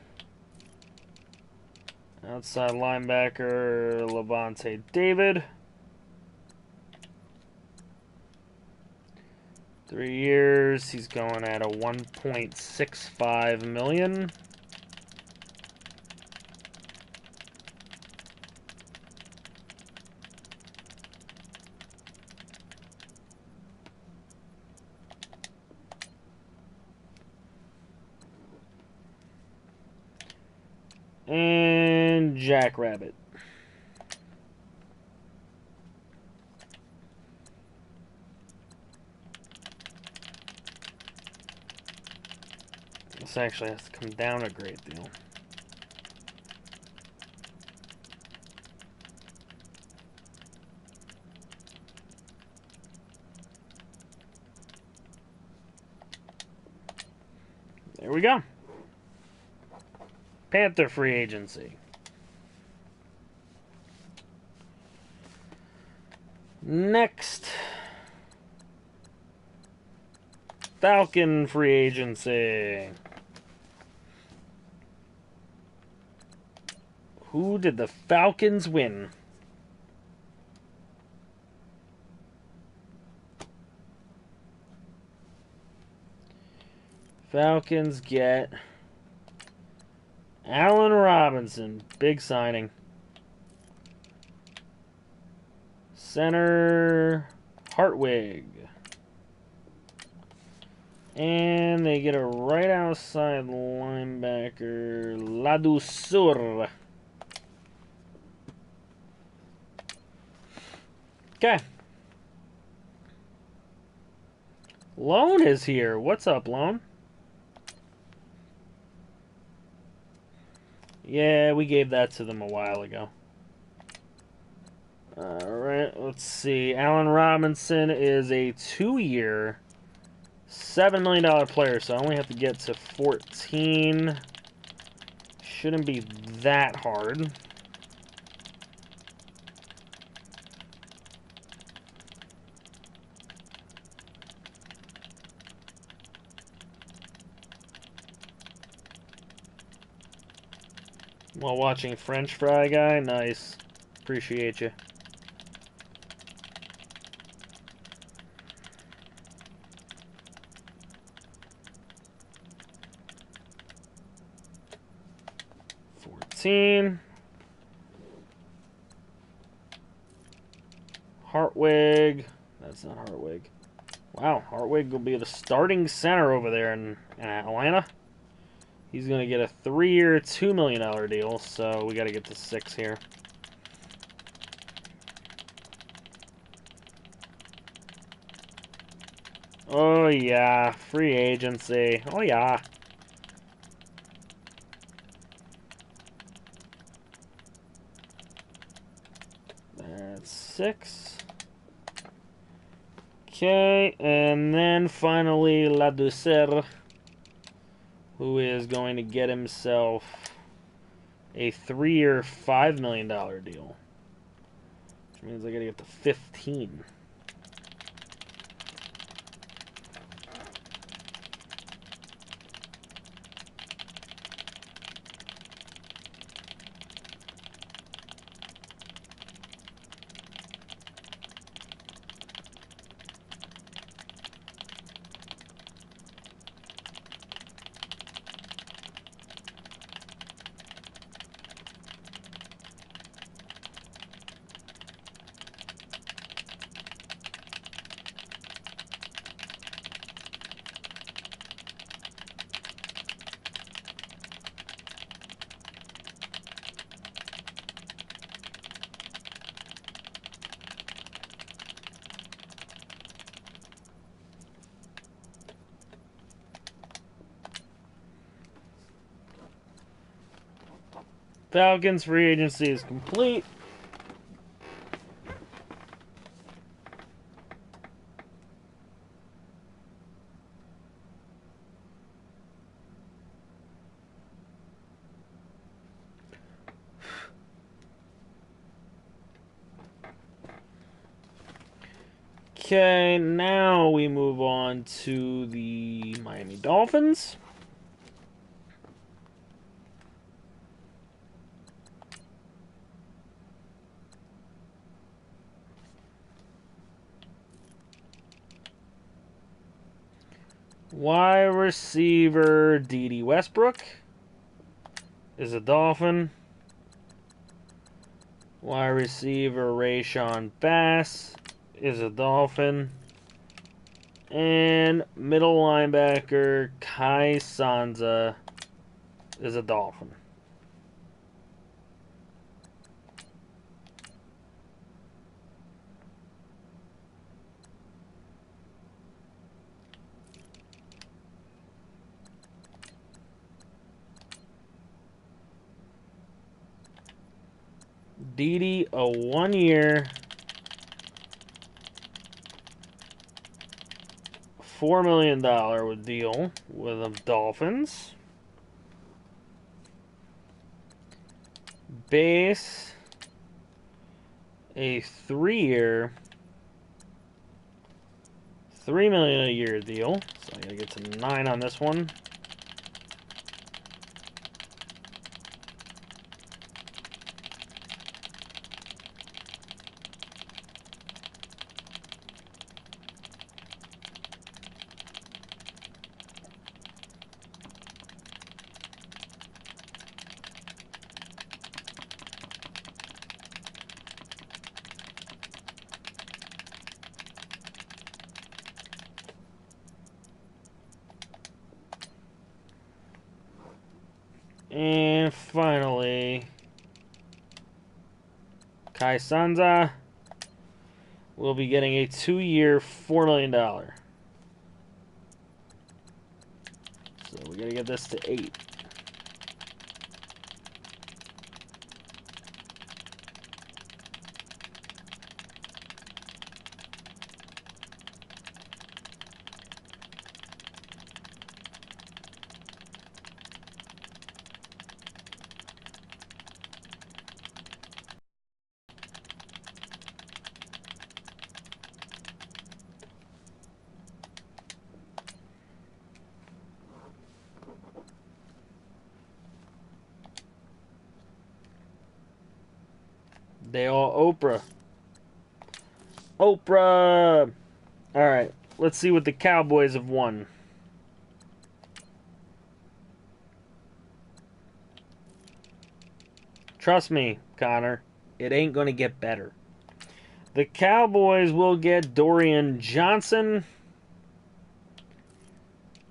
Outside linebacker, Levante David. 3 years, he's going at a $1.65 million. And Jackrabbit. This actually has to come down a great deal. There we go. Panther free agency. Next. Falcon free agency. Who did the Falcons win? Falcons get Allen Robinson. Big signing. Center Hartwig. And they get a right outside linebacker, Ladouceur. Okay. Lone is here. What's up, Lone? Yeah, we gave that to them a while ago. Alright, let's see. Allen Robinson is a 2-year, $7 million player, so I only have to get to 14. Shouldn't be that hard. While watching French Fry Guy, nice. Appreciate you. Hartwig. That's not Hartwig. Wow, Hartwig will be the starting center over there in Atlanta. He's going to get a 3-year, $2 million deal, so we got to get to 6 here. Oh, yeah. Free agency. Oh, yeah. That's 6. Okay, and then finally Ladouceur, who is going to get himself a 3-year, $5 million deal. Which means I got to get to 15. Falcons free agency is complete. Okay, now we move on to the Miami Dolphins. Wide receiver D.D. Westbrook is a Dolphin. Wide receiver Rayshawn Bass is a Dolphin. And middle linebacker Kai Sanza is a Dolphin. Dede, a 1 year, $4 million deal with the Dolphins. Base, a 3 year, $3 million a year deal. So I gotta get to 9 on this one. And finally, Kai Sanza will be getting a 2 year, $4 million. So we gotta get this to 8. They all Oprah. Oprah! Alright, let's see what the Cowboys have won. Trust me, Connor, it ain't going to get better. The Cowboys will get Dorian Johnson.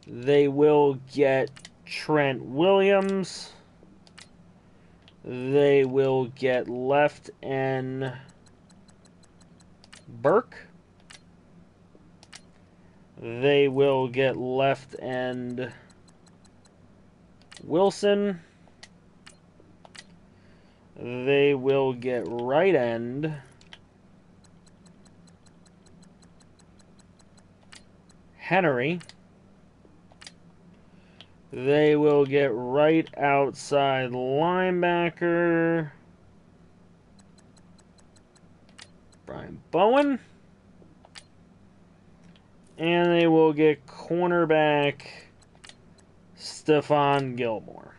They will get Trent Williams. They will get left end Burke. They will get left end Wilson. They will get right end Henry. They will get right outside linebacker Brian Bowen. And they will get cornerback Stephon Gilmore.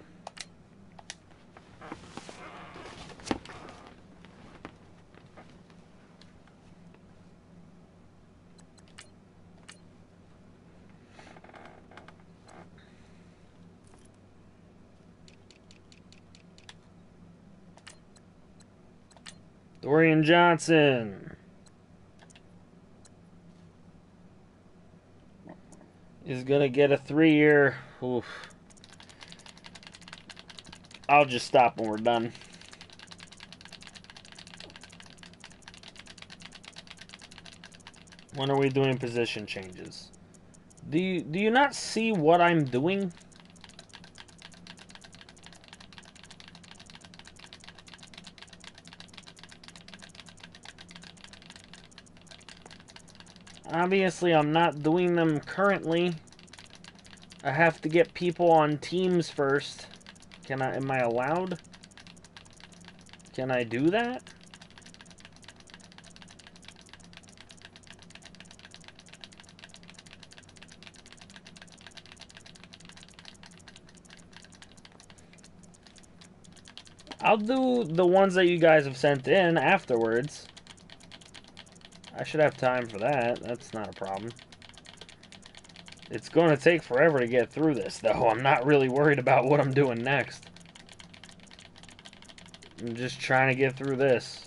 Dorian Johnson is going to get a 3 year. Oof. I'll just stop when we're done. When are we doing position changes? Do you not see what I'm doing? Obviously, I'm not doing them currently. I have to get people on teams first. Am I allowed? Can I do that? I'll do the ones that you guys have sent in afterwards. I should have time for that. That's not a problem. It's going to take forever to get through this, though. I'm not really worried about what I'm doing next. I'm just trying to get through this.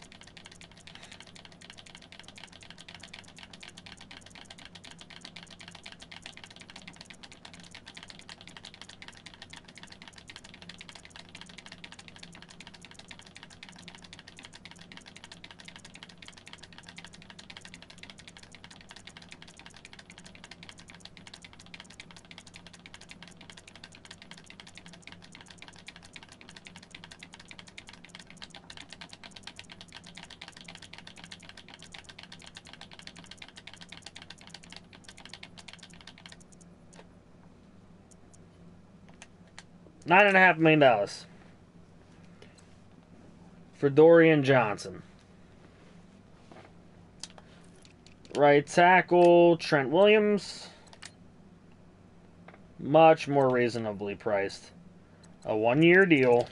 $9.5 million for Dorian Johnson. Right tackle, Trent Williams. Much more reasonably priced. A 1-year deal.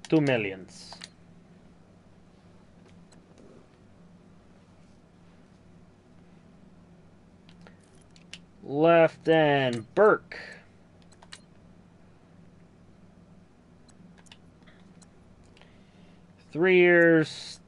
$2 million. Left end, Burke. Three years.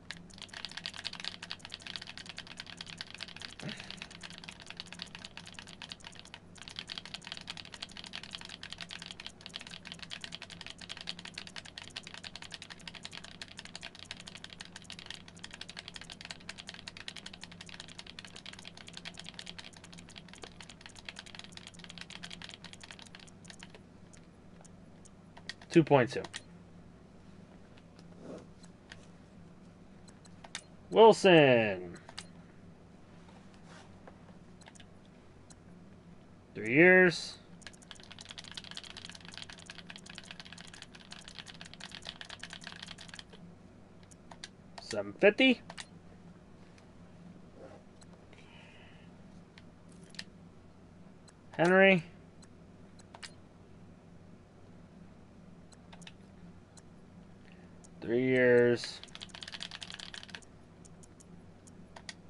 $2.2. Wilson. 3 years. $750. Henry. 3 years.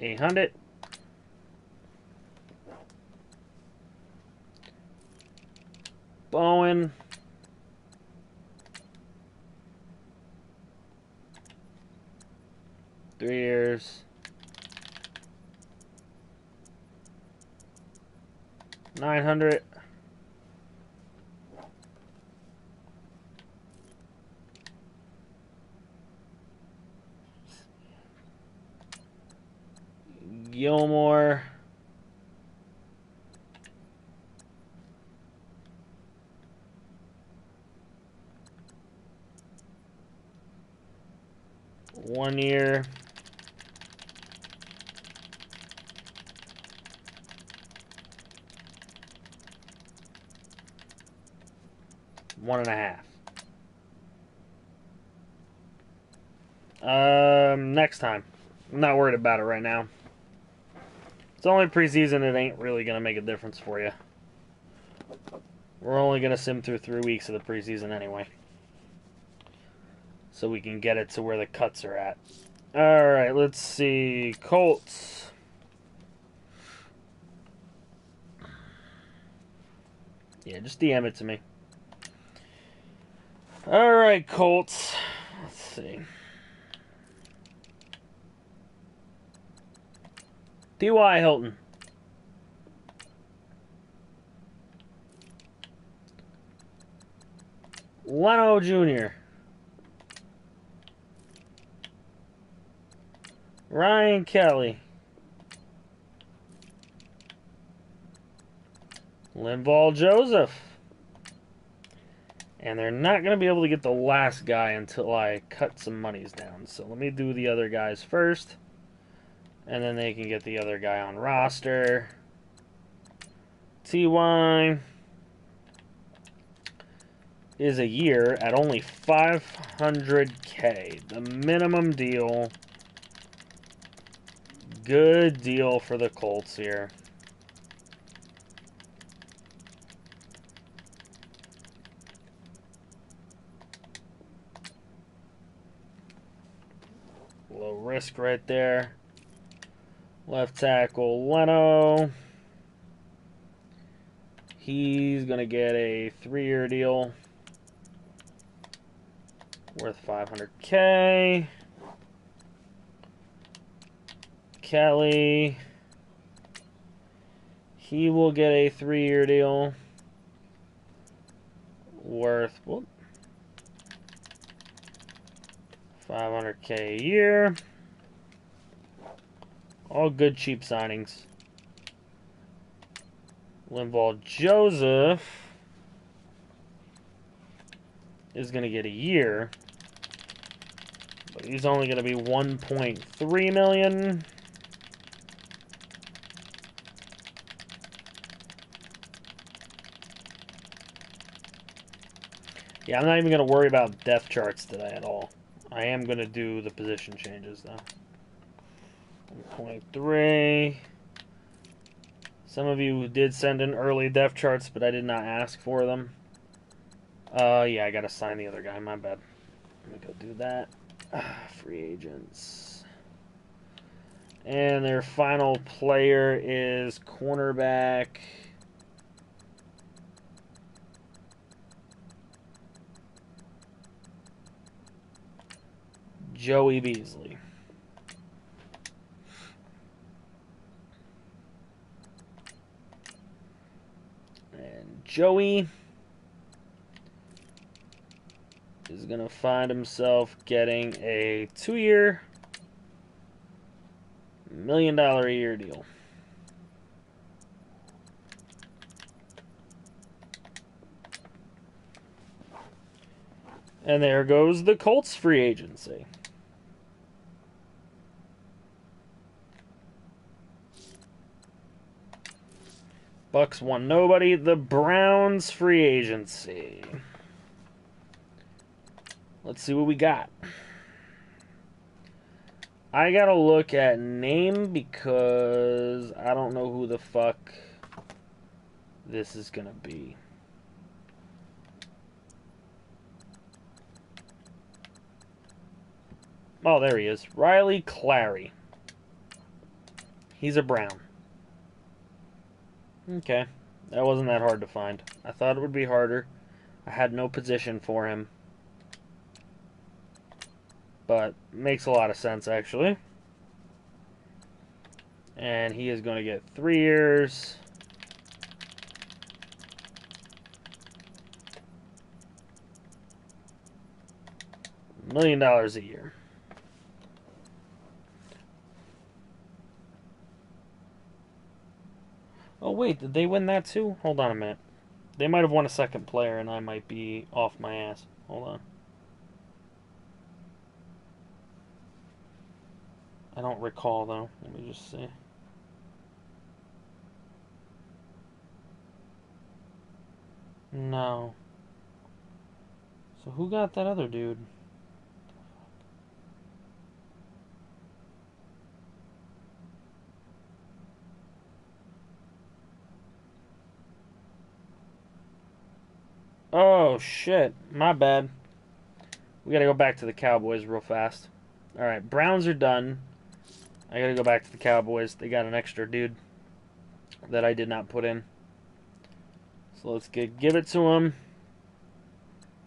800. Bowen. 3 years. 900. Gilmore. One year. One and a half. Next time. I'm not worried about it right now. It's only preseason, it ain't really going to make a difference for you. We're only going to sim through 3 weeks of the preseason anyway. So we can get it to where the cuts are at. Alright, let's see. Colts. Yeah, just DM it to me. Alright, Colts. Let's see. T.Y. Hilton. Leno Jr. Ryan Kelly. Linval Joseph. And they're not going to be able to get the last guy until I cut some monies down. So let me do the other guys first. And then they can get the other guy on roster. TY is a year at only $500K. The minimum deal. Good deal for the Colts here. Low risk right there. Left tackle Leno. He's going to get a 3-year deal worth $500K. Kelly. He will get a 3-year deal worth $500K a year. All good cheap signings. Linval Joseph is going to get a year, but he's only going to be $1.3 million. Yeah, I'm not even going to worry about depth charts today at all. I am going to do the position changes, though. 1.3. Some of you did send in early depth charts, but I did not ask for them. Yeah, I got to sign the other guy. My bad. Let me go do that. Free agents. And their final player is cornerback Joey Beasley. And Joey is going to find himself getting a 2-year, $1 million a year deal. And there goes the Colts free agency. Bucks won nobody. The Browns free agency. Let's see what we got. I gotta look at name because I don't know who the fuck this is gonna be. Oh, there he is. Riley Clary. He's a Brown. Okay. That wasn't that hard to find. I thought it would be harder. I had no position for him. But makes a lot of sense, actually. And he is going to get 3 years. $1 million a year. Oh, wait, did they win that too? Hold on a minute. They might have won a second player, and I might be off my ass. Hold on. I don't recall, though. Let me just see. No. So who got that other dude? Oh, shit. My bad. We gotta go back to the Cowboys real fast. Alright, Browns are done. I gotta go back to the Cowboys. They got an extra dude that I did not put in. So let's give it to him.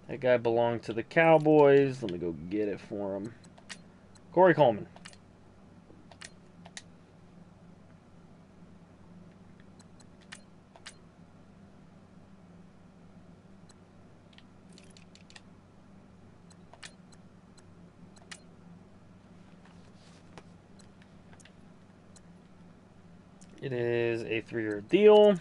That guy belonged to the Cowboys. Let me go get it for him. Corey Coleman. It is a 3-year deal.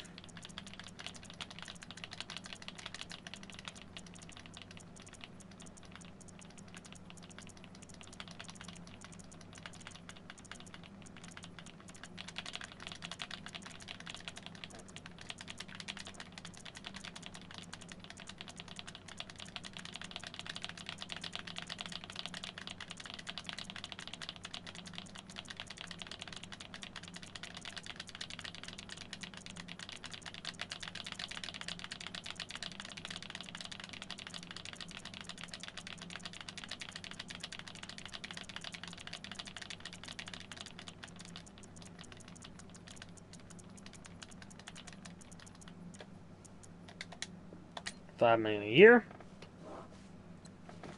$5 million a year.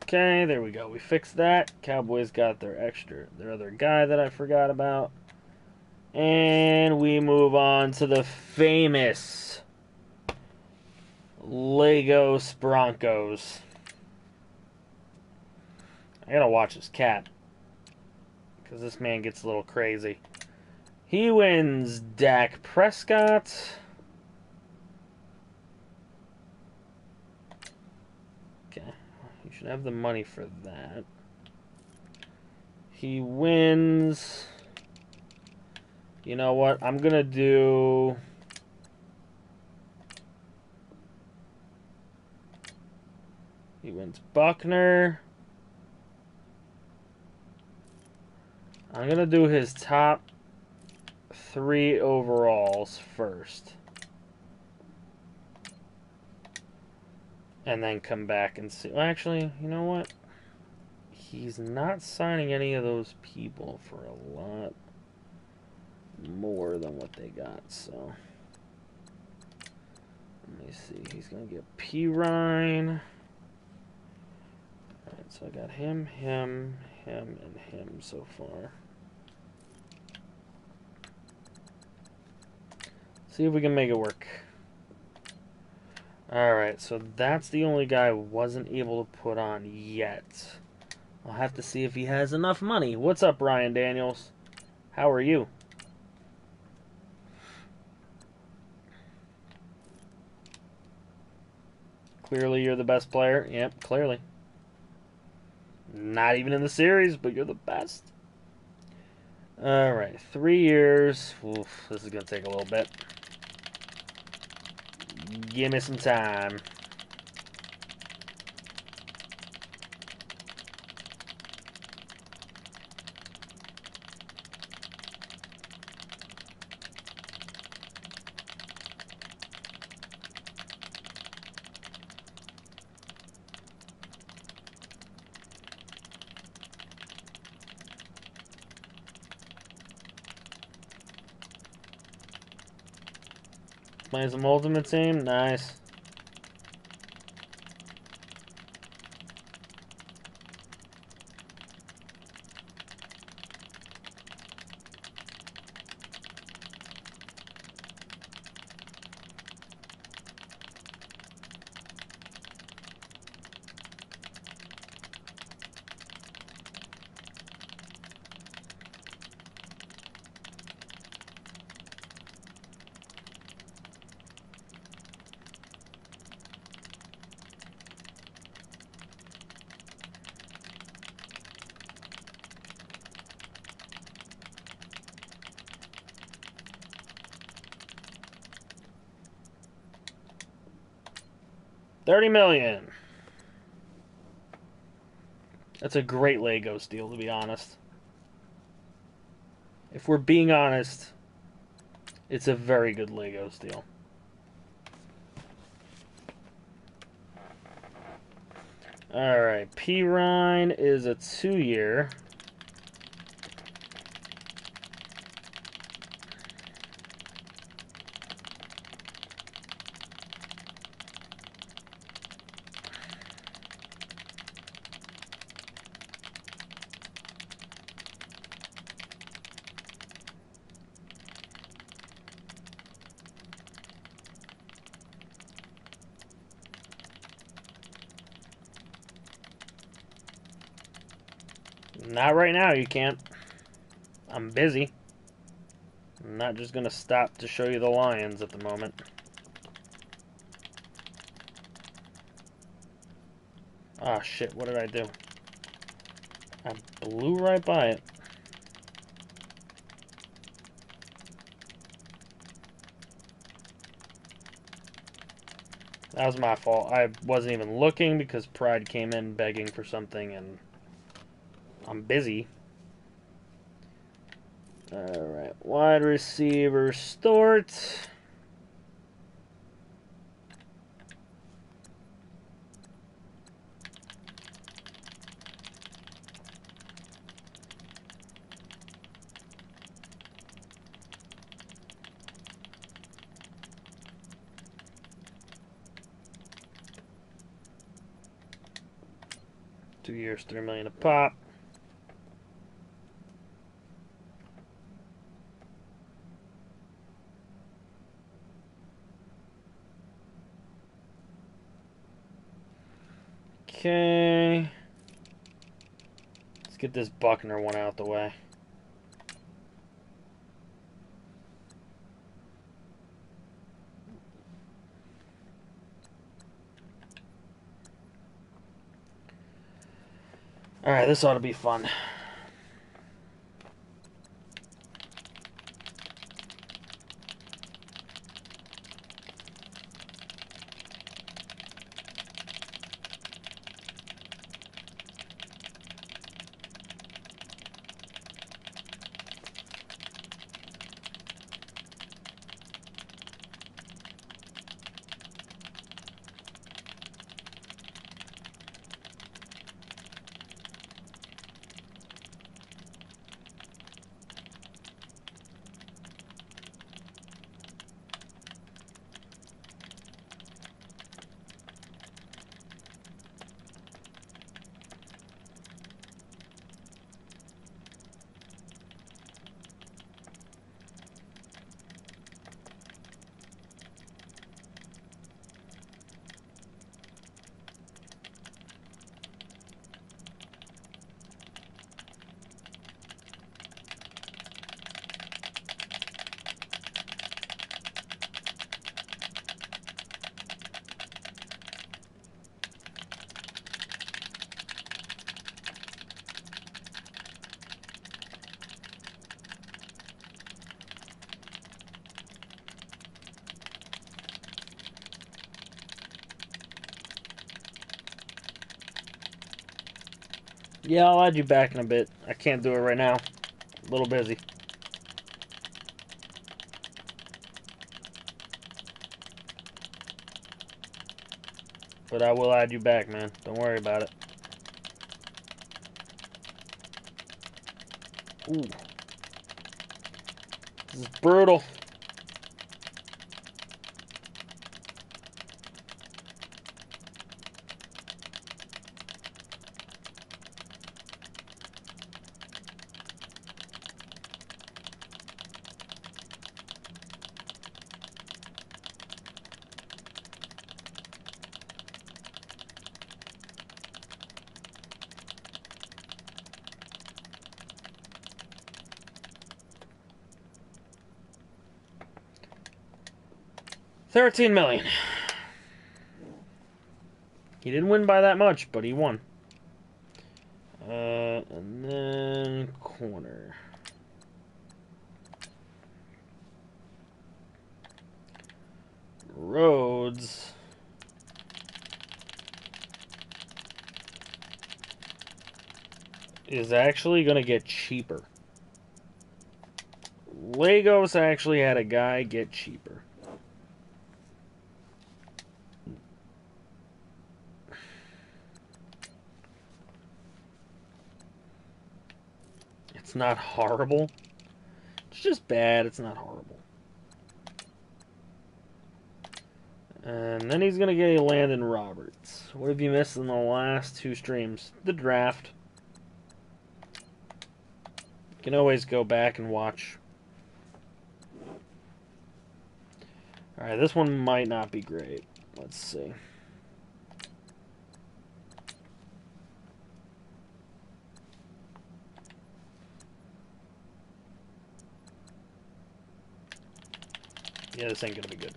Okay, there we go. We fixed that. Cowboys got their other guy that I forgot about. And we move on to the famous Lagos Broncos. I gotta watch this cat, because this man gets a little crazy. He wins Dak Prescott. Okay, you should have the money for that. He wins... You know what? I'm going to do... He wins Buckner. I'm going to do his top 3 overalls first. And then come back and see. Well, actually, you know what? He's not signing any of those people for a lot more than what they got, so let me see. He's gonna get P. Ryan. Alright, so I got him, and him so far. See if we can make it work. Alright, so that's the only guy I wasn't able to put on yet. I'll have to see if he has enough money. What's up, Ryan Daniels? How are you? Clearly you're the best player. Yep, clearly. Not even in the series, but you're the best. Alright, 3 years. Oof, this is going to take a little bit. Give me some time. Playing some Ultimate Team? Nice. $30 million. That's a great Legos deal, to be honest. If we're being honest, it's a very good Legos deal. Alright, P. Ryan is a 2-year. Not right now, you can't. I'm busy. I'm not just going to stop to show you the Lions at the moment. Ah, shit, what did I do? I blew right by it. That was my fault. I wasn't even looking because Pride came in begging for something and I'm busy. Alright, wide receiver Stort. 2 years, $3 million a pop. Okay. Let's get this Buckner one out the way. Alright, this ought to be fun. Yeah, I'll add you back in a bit. I can't do it right now. A little busy. But I will add you back, man. Don't worry about it. Ooh. This is brutal. $13 million. He didn't win by that much, but he won. And then corner. Rhodes. Is actually going to get cheaper. Legos actually had a guy get cheaper. It's not horrible. It's just bad. It's not horrible. And then he's going to get a Landon Roberts. What have you missed in the last 2 streams? The draft. You can always go back and watch. Alright, this one might not be great. Let's see. Yeah, this ain't gonna be good.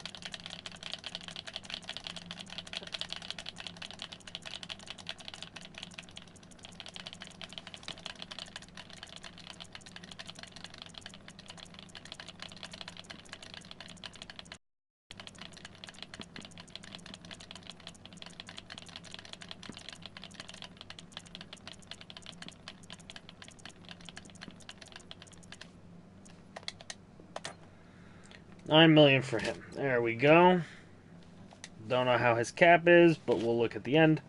$9 million for him. There we go. Don't know how his cap is, but we'll look at the end.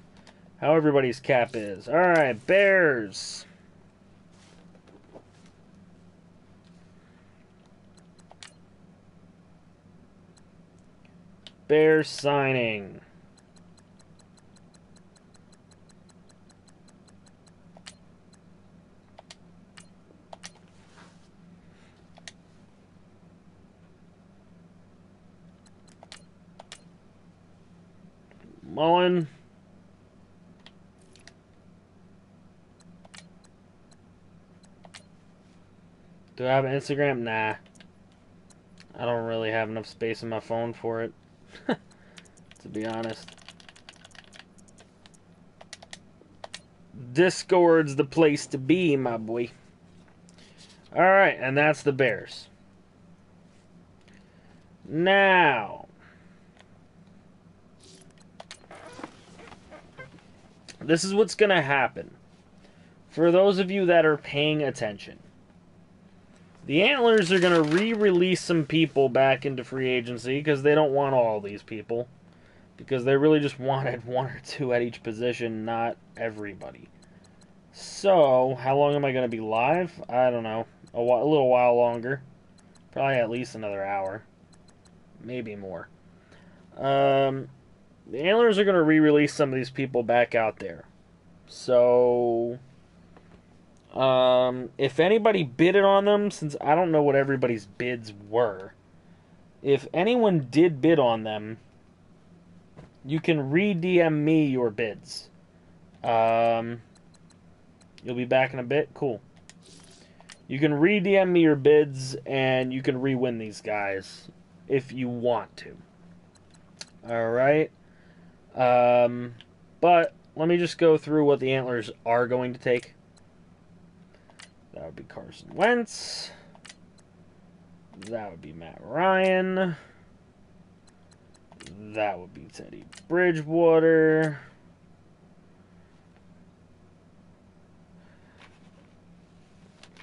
How everybody's cap is. Alright, Bears. Bears signing. Mullen. Do I have an Instagram? Nah. I don't really have enough space in my phone for it, to be honest. Discord's the place to be, my boy. Alright, and that's the Bears. Now, this is what's going to happen. For those of you that are paying attention, the Antlers are going to re-release some people back into free agency because they don't want all these people. Because they really just wanted one or two at each position, not everybody. So, how long am I going to be live? I don't know. A little while longer. Probably at least another hour. Maybe more. The Antlers are going to re-release some of these people back out there. So, if anybody bidded on them, since I don't know what everybody's bids were, if anyone did bid on them, you can re-DM me your bids. You'll be back in a bit? Cool. You can re-DM me your bids, and you can re-win these guys if you want to. Alright. But let me just go through what the Antlers are going to take. That would be Carson Wentz. That would be Matt Ryan. That would be Teddy Bridgewater.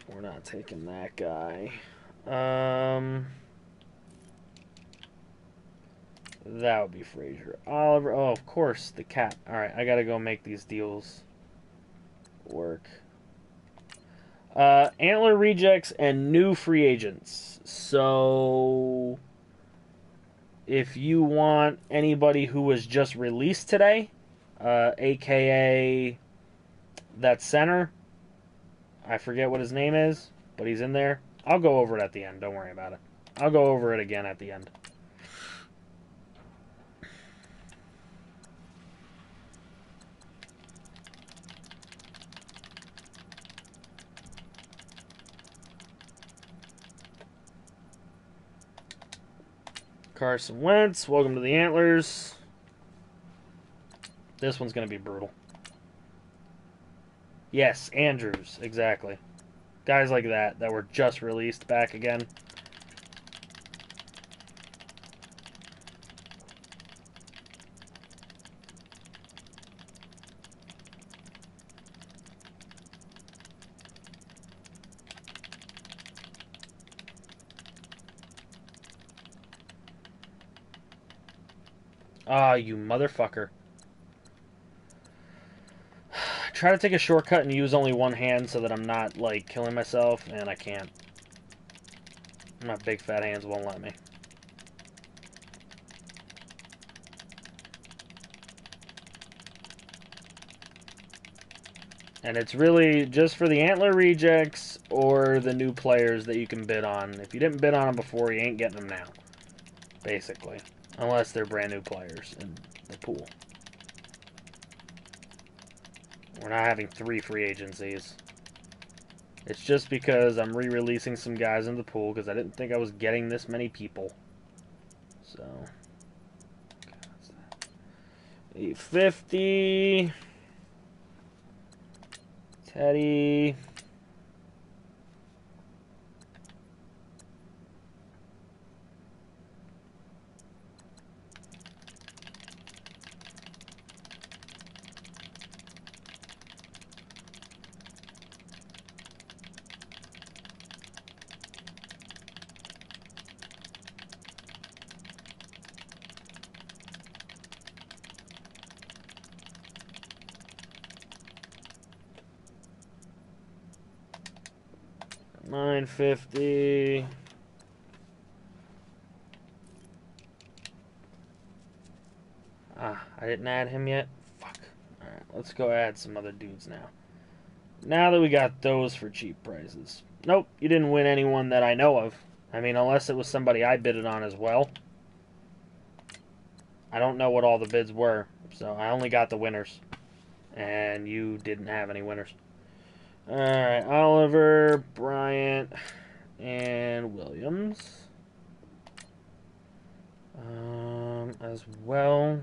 We're not taking that guy. That would be Frazier. Oliver. Oh, of course, the cat. Alright, I gotta go make these deals work. Antler rejects and new free agents. So, if you want anybody who was just released today, aka that center, I forget what his name is, but he's in there. I'll go over it at the end. Don't worry about it. I'll go over it again at the end. Carson Wentz, welcome to the Antlers. This one's going to be brutal. Yes, Andrews, exactly. Guys like that were just released back again. Ah, you motherfucker. Try to take a shortcut and use only one hand so that I'm not, like, killing myself, and I can't. My big fat hands won't let me. And it's really just for the Antler rejects or the new players that you can bid on. If you didn't bid on them before, you ain't getting them now. Basically. Unless they're brand new players in the pool. We're not having 3 free agencies. It's just because I'm re-releasing some guys in the pool because I didn't think I was getting this many people. So, 850. Teddy. $950. I didn't add him yet. Fuck. Alright, let's go add some other dudes now. Now that we got those for cheap prices. Nope, you didn't win anyone that I know of. I mean, unless it was somebody I bidded on as well. I don't know what all the bids were, so I only got the winners. And you didn't have any winners. Alright, Oliver, Bryant, and Williams. As well.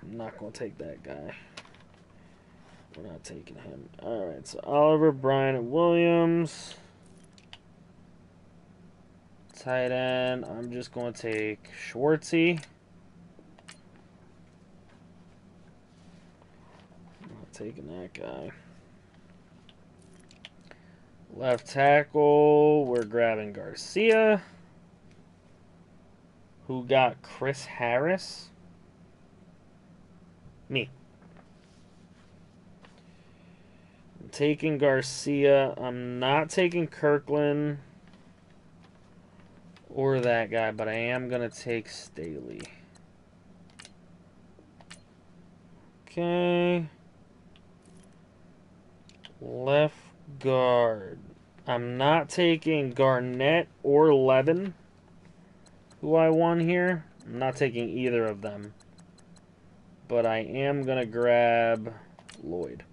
I'm not going to take that guy. We're not taking him. Alright, so Oliver, Bryant, and Williams. Tight end, I'm just going to take Schwartzy. I'm not taking that guy. Left tackle, we're grabbing Garcia. Who got Chris Harris? Me. I'm taking Garcia. I'm not taking Kirkland or that guy, but I am going to take Staley. Okay. Left guard. I'm not taking Garnett or Levin, who I won here. I'm not taking either of them. But I am going to grab Lloyd.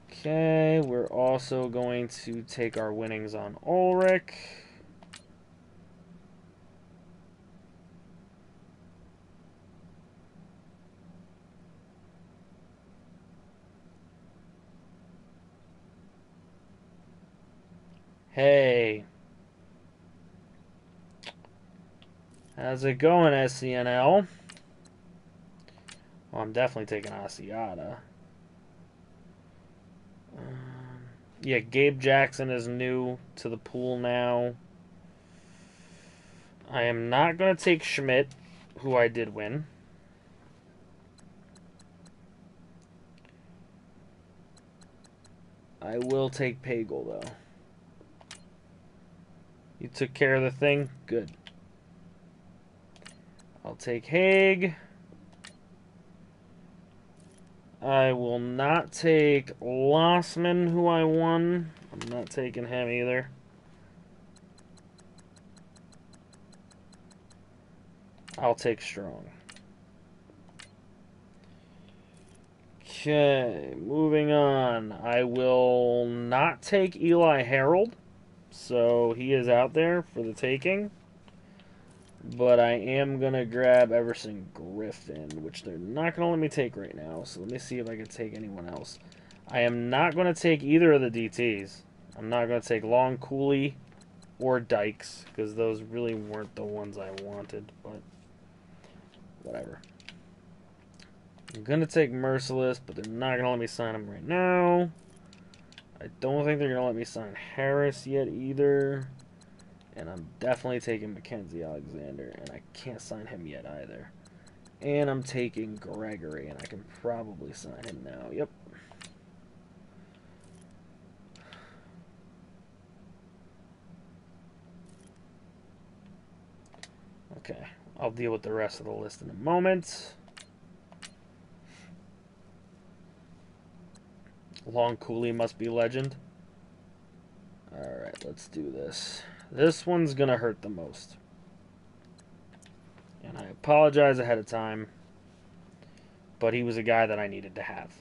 Okay, we're also going to take our winnings on Ulrich. Hey. How's it going, SCNL? Well, I'm definitely taking Asiata. Yeah, Gabe Jackson is new to the pool now. I am not going to take Schmidt, who I did win. I will take Pagel, though. You took care of the thing? Good. I'll take Haig. I will not take Lossman, who I won. I'm not taking him either. I'll take Strong. Okay, moving on. I will not take Eli Harold, so he is out there for the taking. But I am going to grab Everson Griffin, which they're not going to let me take right now. So let me see if I can take anyone else. I am not going to take either of the DTs. I'm not going to take Long Cooley or Dykes, because those really weren't the ones I wanted. But whatever. I'm going to take Merciless, but they're not going to let me sign him right now. I don't think they're going to let me sign Harris yet either. And I'm definitely taking Mackenzie Alexander, and I can't sign him yet either. And I'm taking Gregory, and I can probably sign him now. Yep. Okay, I'll deal with the rest of the list in a moment. Long Cooley must be legend. Alright, let's do this. This one's going to hurt the most. And I apologize ahead of time. But he was a guy that I needed to have.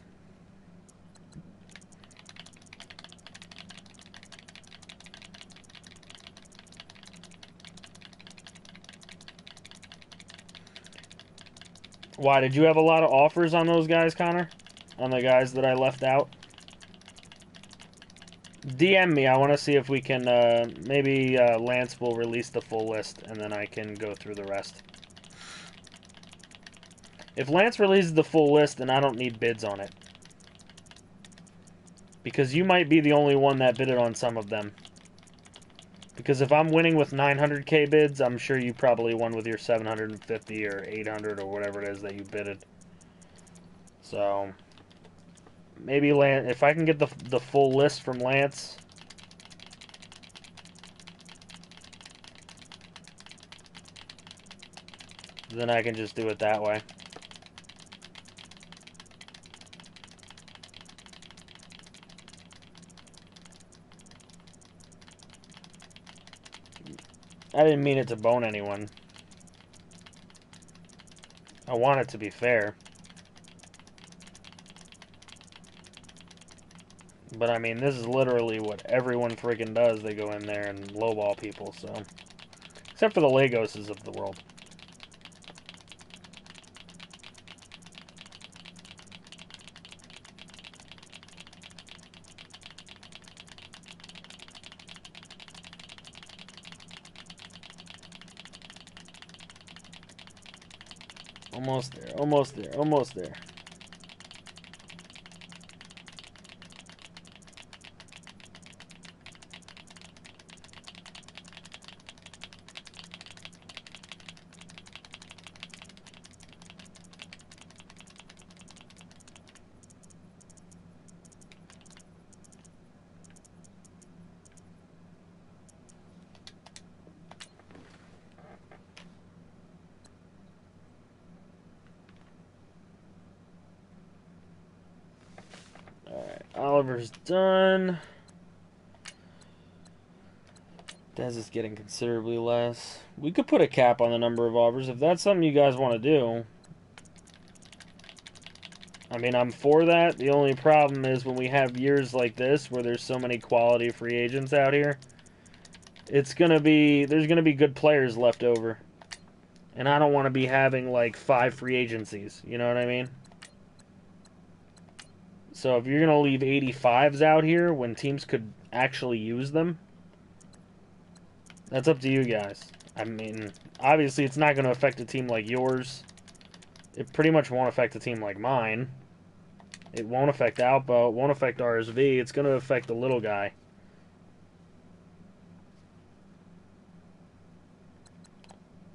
Why, did you have a lot of offers on those guys, Connor? On the guys that I left out? DM me. I want to see if we can, maybe Lance will release the full list, and then I can go through the rest. If Lance releases the full list, then I don't need bids on it. Because you might be the only one that bidded on some of them. Because if I'm winning with 900k bids, I'm sure you probably won with your 750 or 800 or whatever it is that you bidded. So maybe Lance, if I can get the full list from Lance, then I can just do it that way. I didn't mean it to bone anyone. I want it to be fair. But I mean, this is literally what everyone freaking does. They go in there and lowball people, so. Except for the Lagoses of the world. Almost there, almost there, almost there. Oliver's done. Dez is getting considerably less. We could put a cap on the number of offers if that's something you guys want to do. I mean, I'm for that. The only problem is when we have years like this where there's so many quality free agents out here, there's gonna be good players left over. And I don't want to be having like 5 free agencies, you know what I mean? So if you're going to leave 85s out here when teams could actually use them, that's up to you guys. I mean, obviously it's not going to affect a team like yours. It pretty much won't affect a team like mine. It won't affect Alpo. It won't affect RSV. It's going to affect the little guy.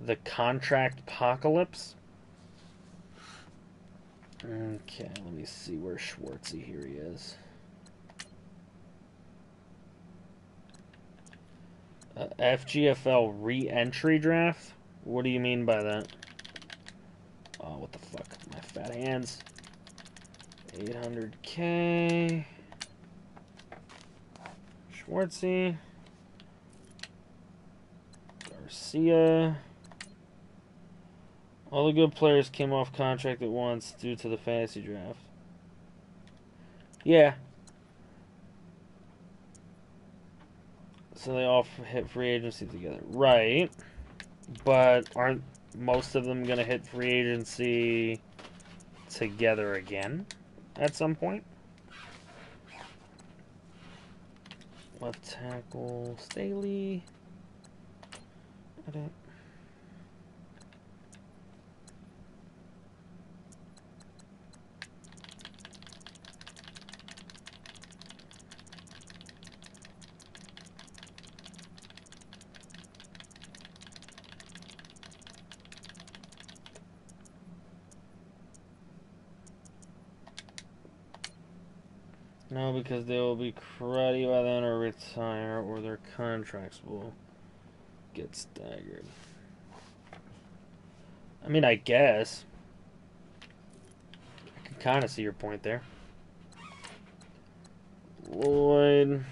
The contract apocalypse? Okay, let me see where Schwartzy here he is. FGFL re-entry draft? What do you mean by that? Oh, what the fuck? My fat hands. 800K. Schwartzy. Garcia. All the good players came off contract at once due to the fantasy draft. Yeah. So they all hit free agency together. Right. But aren't most of them going to hit free agency together again at some point? Left tackle, Staley. Edit. No, because they will be cruddy by then or retire, or their contracts will get staggered. I mean, I guess. I can kind of see your point there. Lloyd.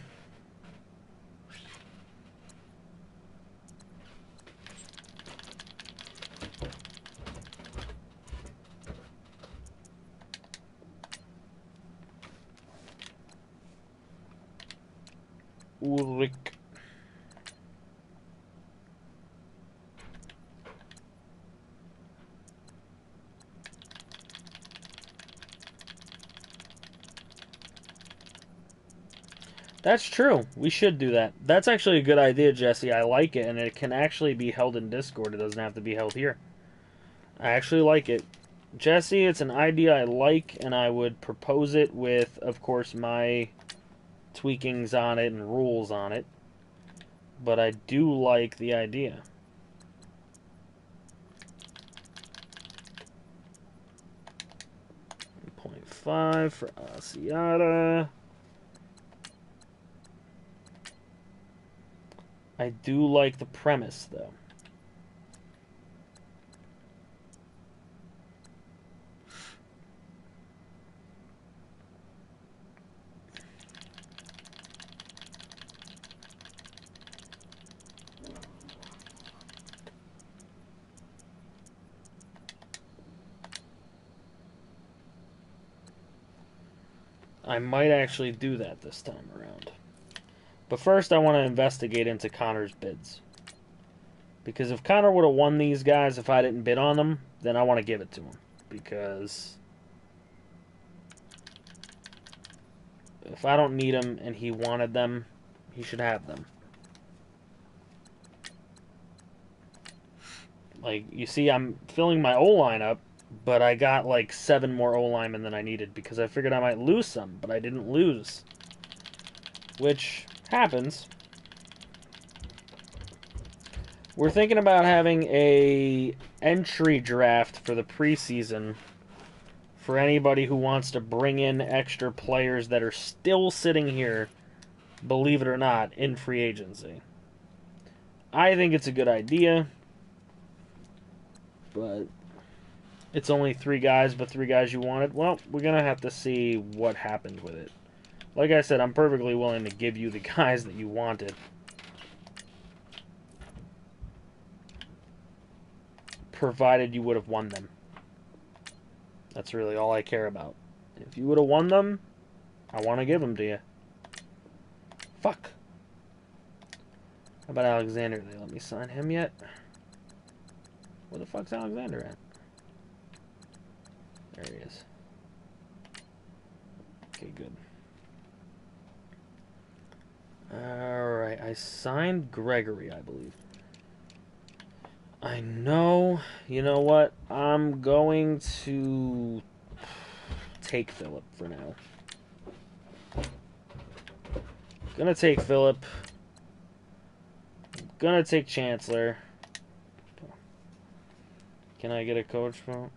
Ulrich. That's true. We should do that. That's actually a good idea, Jesse. I like it, and it can actually be held in Discord. It doesn't have to be held here. I actually like it. Jesse, it's an idea I like, and I would propose it with, of course, my tweakings on it and rules on it. But I do like the idea. .5 for Asiata. I do like the premise, though. I might actually do that this time around. But first, I want to investigate into Connor's bids. Because if Connor would have won these guys if I didn't bid on them, then I want to give it to him. Because if I don't need them and he wanted them, he should have them. Like, you see, I'm filling my O-line up, but I got like 7 more O-linemen than I needed because I figured I might lose some, but I didn't lose. Which happens. We're thinking about having a entry draft for the preseason for anybody who wants to bring in extra players that are still sitting here, believe it or not, in free agency. I think it's a good idea, but it's only 3 guys, but 3 guys you wanted. Well, we're going to have to see what happened with it. Like I said, I'm perfectly willing to give you the guys that you wanted. Provided you would have won them. That's really all I care about. If you would have won them, I want to give them to you. Fuck. How about Alexander? They let me sign him yet? Where the fuck's Alexander at? There he is. Okay, good. Alright, I signed Gregory, I believe. I know. You know what? I'm going to take Phillip for now. Gonna take Phillip. Gonna take Chancellor. Can I get a coach from?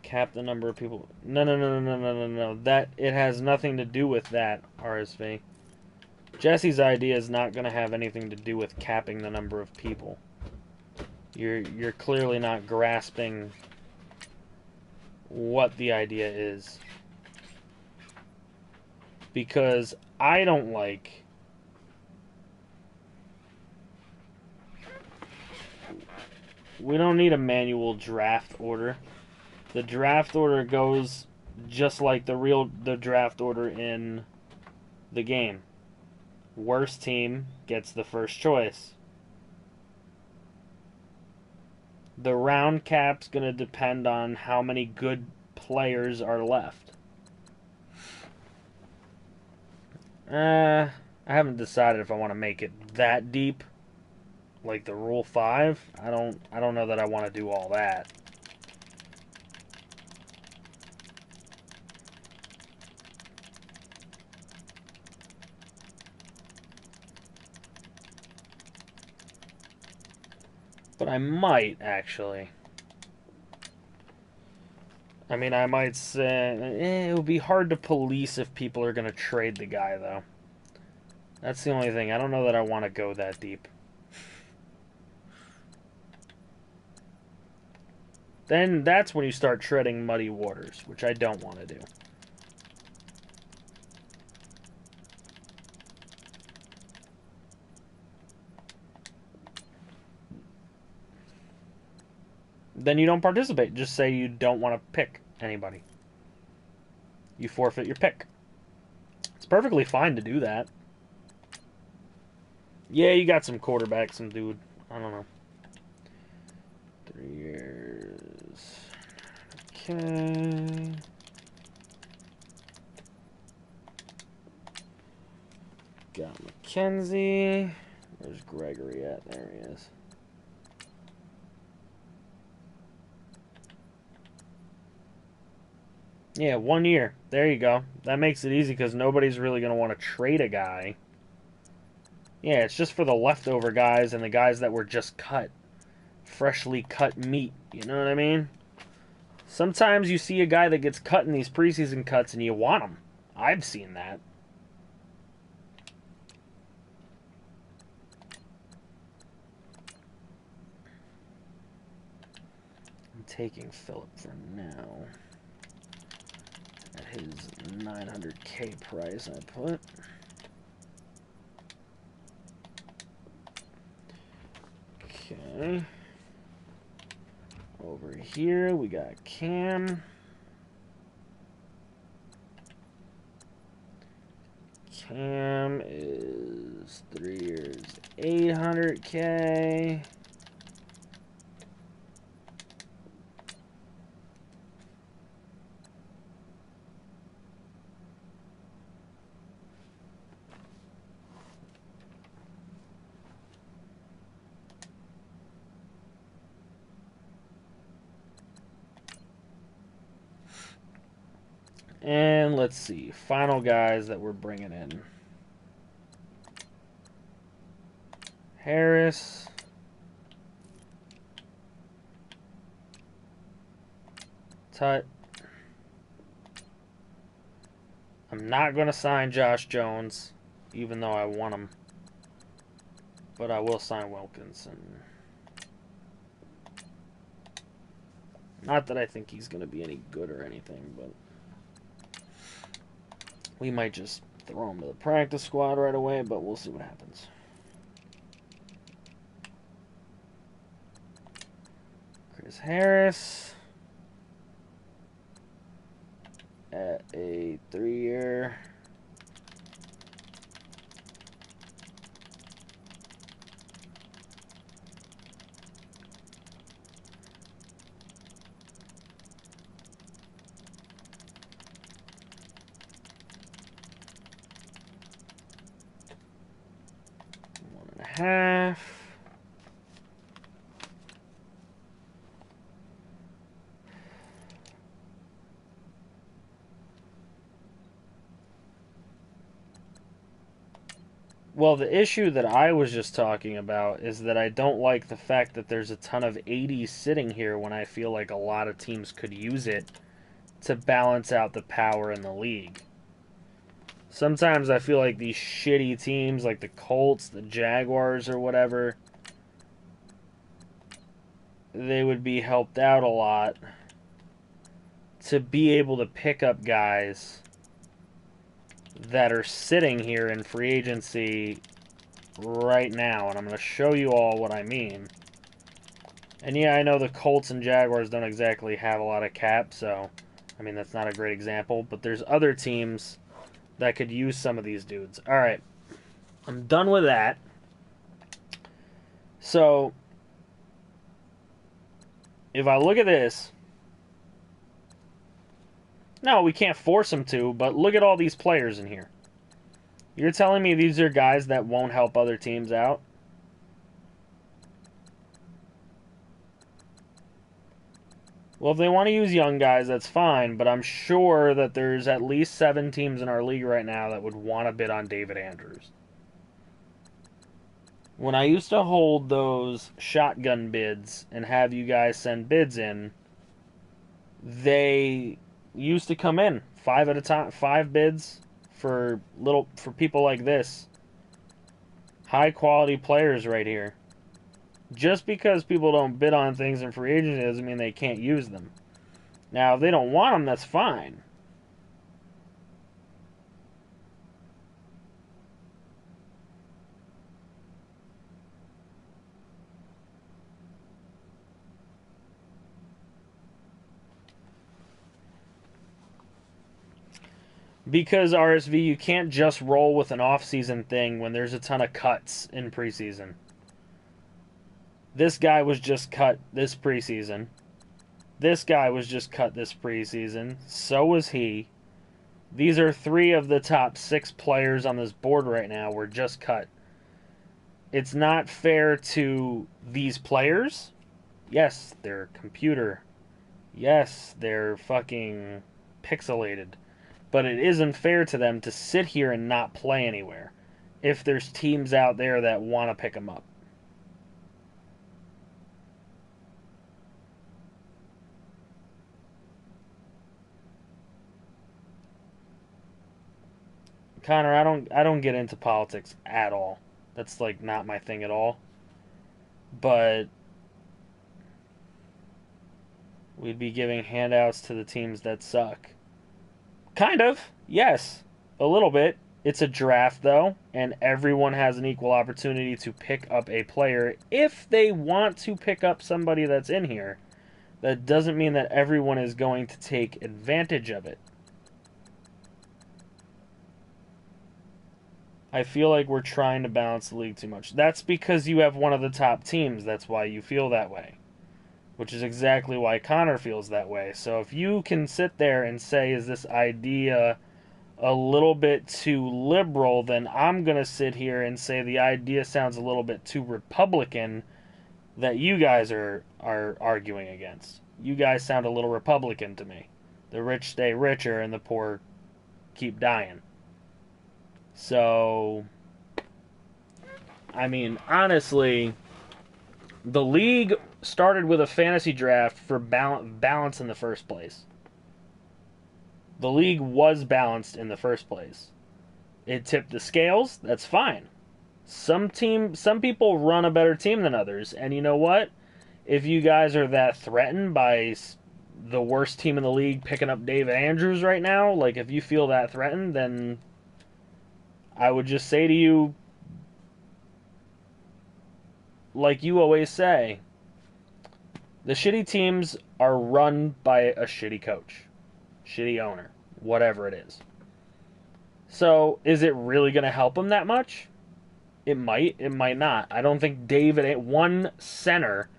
Cap the number of people. No. That it has nothing to do with that, RSV. Jesse's idea is not going to have anything to do with capping the number of people. You're clearly not grasping what the idea is. Because I don't like... We don't need a manual draft order. The draft order goes just like the draft order in the game. Worst team gets the first choice. The round cap's going to depend on how many good players are left. I haven't decided if I want to make it that deep, like the Rule 5. I don't know that I want to do all that. But I might, actually. I mean, I might say... it would be hard to police if people are going to trade the guy, though. That's the only thing. I don't know that I want to go that deep. Then that's when you start treading muddy waters, which I don't want to do. Then you don't participate. Just say you don't want to pick anybody. You forfeit your pick. It's perfectly fine to do that. Yeah, you got some quarterback, some dude. I don't know. 3 years. Okay. Got McKenzie. Where's Gregory at? There he is. Yeah, 1 year. There you go. That makes it easy because nobody's really going to want to trade a guy. Yeah, it's just for the leftover guys and the guys that were just cut. Freshly cut meat. You know what I mean? Sometimes you see a guy that gets cut in these preseason cuts and you want him. I've seen that. I'm taking Phillip for now. At his $900K price, I put. Okay. Over Over here, we got Cam. Cam is 3 years, $800K. And let's see, final guys that we're bringing in. Harris. Tut. I'm not going to sign Josh Jones, even though I want him. But I will sign Wilkinson. Not that I think he's going to be any good or anything, but we might just throw him to the practice squad right away, but we'll see what happens. Chris Harris at a 3-year. Half. Well, the issue that I was just talking about is that I don't like the fact that there's a ton of 80s sitting here when I feel like a lot of teams could use it to balance out the power in the league. Sometimes I feel like these shitty teams like the Colts, the Jaguars, or whatever, they would be helped out a lot to be able to pick up guys that are sitting here in free agency right now. And I'm going to show you all what I mean. And yeah, I know the Colts and Jaguars don't exactly have a lot of cap, so, I mean, that's not a great example. But there's other teams that could use some of these dudes. Alright, I'm done with that. So, if I look at this, no, we can't force them to, but look at all these players in here. You're telling me these are guys that won't help other teams out? Well, if they want to use young guys, that's fine, but I'm sure that there's at least 7 teams in our league right now that would want to bid on David Andrews. When I used to hold those shotgun bids and have you guys send bids in, they used to come in 5 at a time, 5 bids for people like this. High quality players right here. Just because people don't bid on things in free agency doesn't mean they can't use them. Now, if they don't want them, that's fine. Because, RSV, you can't just roll with an off-season thing when there's a ton of cuts in preseason. This guy was just cut this preseason. This guy was just cut this preseason. So was he. These are 3 of the top 6 players on this board right now were just cut. It's not fair to these players. Yes, they're computer. Yes, they're fucking pixelated. But it isn't fair to them to sit here and not play anywhere if there's teams out there that want to pick them up. Connor, I don't get into politics at all. That's like not my thing at all. But we'd be giving handouts to the teams that suck. Kind of, yes. A little bit. It's a draft though, and everyone has an equal opportunity to pick up a player if they want to pick up somebody that's in here. That doesn't mean that everyone is going to take advantage of it. I feel like we're trying to balance the league too much. That's because you have one of the top teams. That's why you feel that way. Which is exactly why Connor feels that way. So if you can sit there and say, is this idea a little bit too liberal, then I'm going to sit here and say the idea sounds a little bit too Republican that you guys are arguing against. You guys sound a little Republican to me. The rich stay richer and the poor keep dying. So, I mean, honestly, the league started with a fantasy draft for balance in the first place. The league was balanced in the first place. It tipped the scales. That's fine. Some people run a better team than others, and you know what? If you guys are that threatened by the worst team in the league picking up David Andrews right now, like if you feel that threatened, then I would just say to you, like you always say, the shitty teams are run by a shitty coach, shitty owner, whatever it is. So, is it really going to help them that much? It might not. I don't think David at one center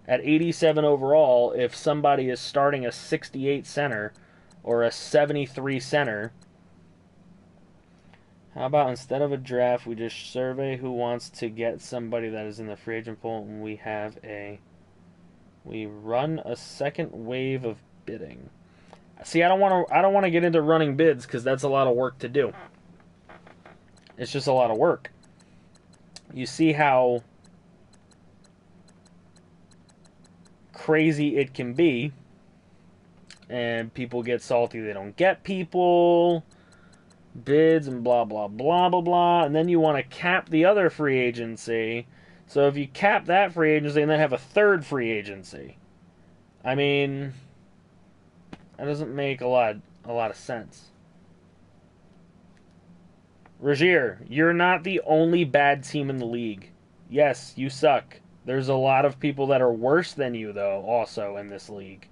at 87 overall, if somebody is starting a 68 center or a 73 center, how about instead of a draft, we just survey who wants to get somebody that is in the free agent pool, and we run a second wave of bidding. See, I don't want to get into running bids because that's a lot of work to do. It's just a lot of work. You see how crazy it can be, and people get salty they don't get people, bids and blah blah blah blah blah, and then you want to cap the other free agency. So if you cap that free agency and then have a third free agency, I mean, that doesn't make a lot of sense. Rogier, you're not the only bad team in the league. Yes, you suck. There's a lot of people that are worse than you, though, also in this league.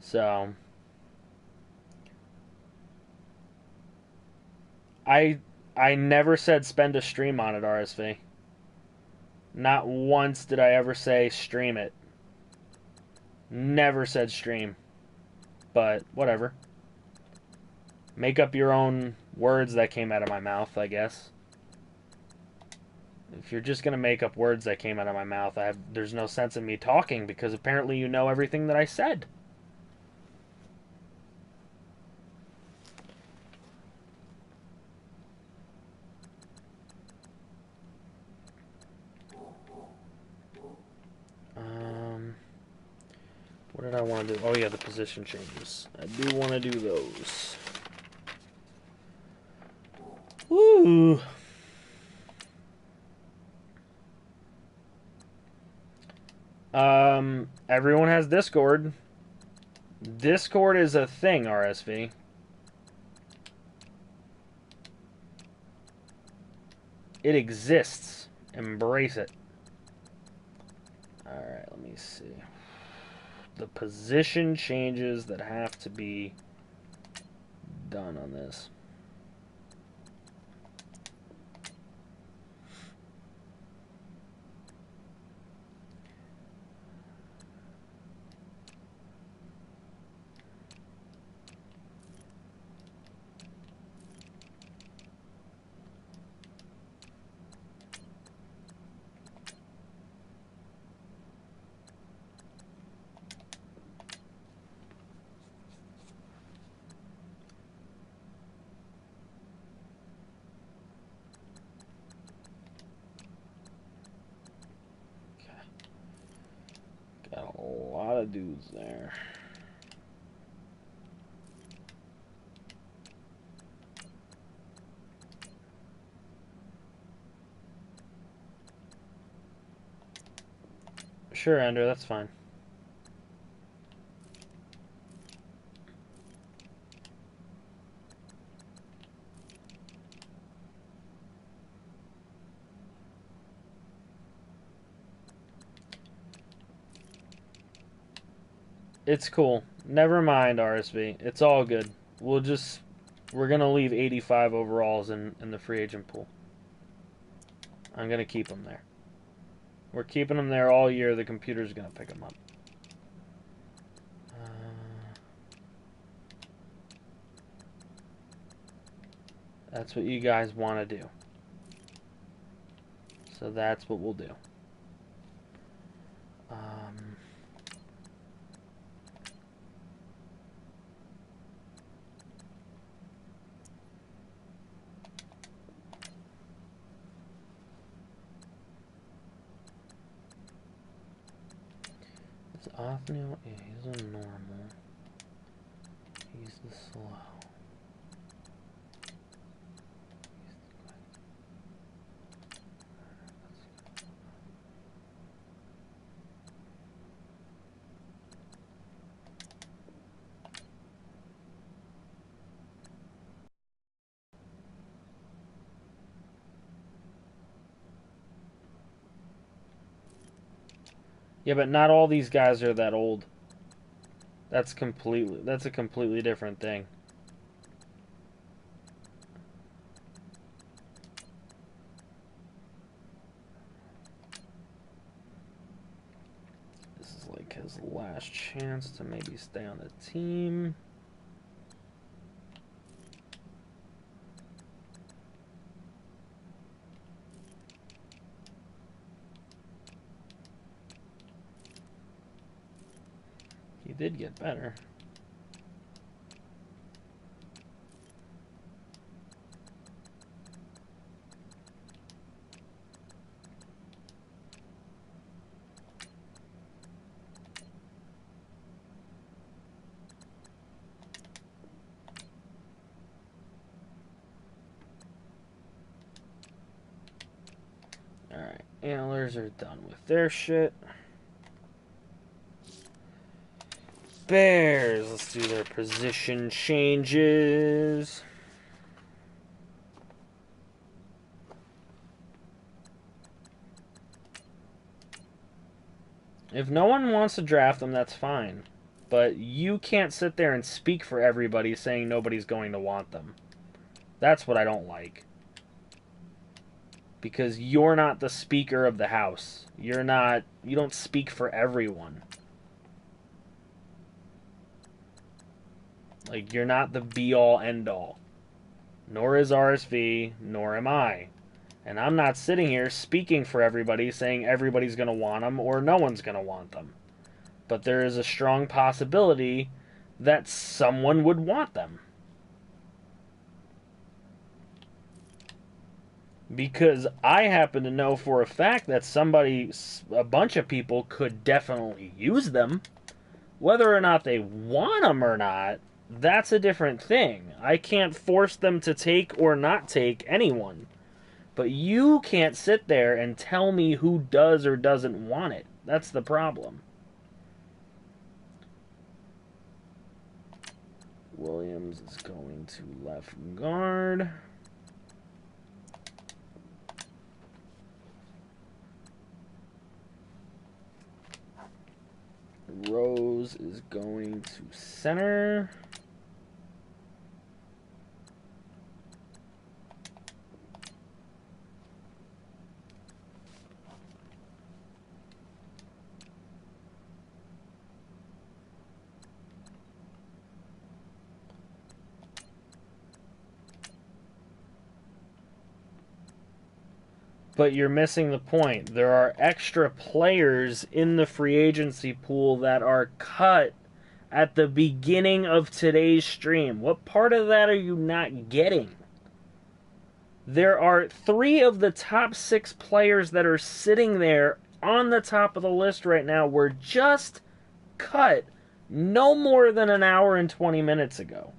So, I never said spend a stream on it, RSV. Not once did I ever say stream it. Never said stream. But, whatever. Make up your own words that came out of my mouth, I guess. If you're just going to make up words that came out of my mouth, there's no sense in me talking because apparently you know everything that I said. What did I want to do? Oh, yeah, the position changes. I do want to do those. Woo! Everyone has Discord. Discord is a thing, RSV. It exists. Embrace it. Alright, let me see. The position changes that have to be done on this. Got a lot of dudes there. Sure, Andrew, that's fine. It's cool. Never mind, RSV. It's all good. We're going to leave 85 overalls in the free agent pool. I'm going to keep them there. We're keeping them there all year. The computer's going to pick them up. That's what you guys want to do. So that's what we'll do. It's off now. Yeah, he's a normal. He's the slow. Yeah, but not all these guys are that old. That's a completely different thing. This is like his last chance to maybe stay on the team. He did get better. Alright, Antlers are done with their shit. Bears, let's do their position changes. If no one wants to draft them, that's fine. But you can't sit there and speak for everybody saying nobody's going to want them. That's what I don't like. Because you're not the speaker of the house. You don't speak for everyone. Like, you're not the be-all, end-all. Nor is RSV, nor am I. And I'm not sitting here speaking for everybody, saying everybody's going to want them or no one's going to want them. But there is a strong possibility that someone would want them. Because I happen to know for a fact that a bunch of people could definitely use them. Whether or not they want them or not, that's a different thing. I can't force them to take or not take anyone. But you can't sit there and tell me who does or doesn't want it. That's the problem. Williams is going to left guard. Rose is going to center. But you're missing the point. There are extra players in the free agency pool that are cut at the beginning of today's stream. What part of that are you not getting? There are 3 of the top 6 players that are sitting there on the top of the list right now were just cut no more than an hour and 20 minutes ago.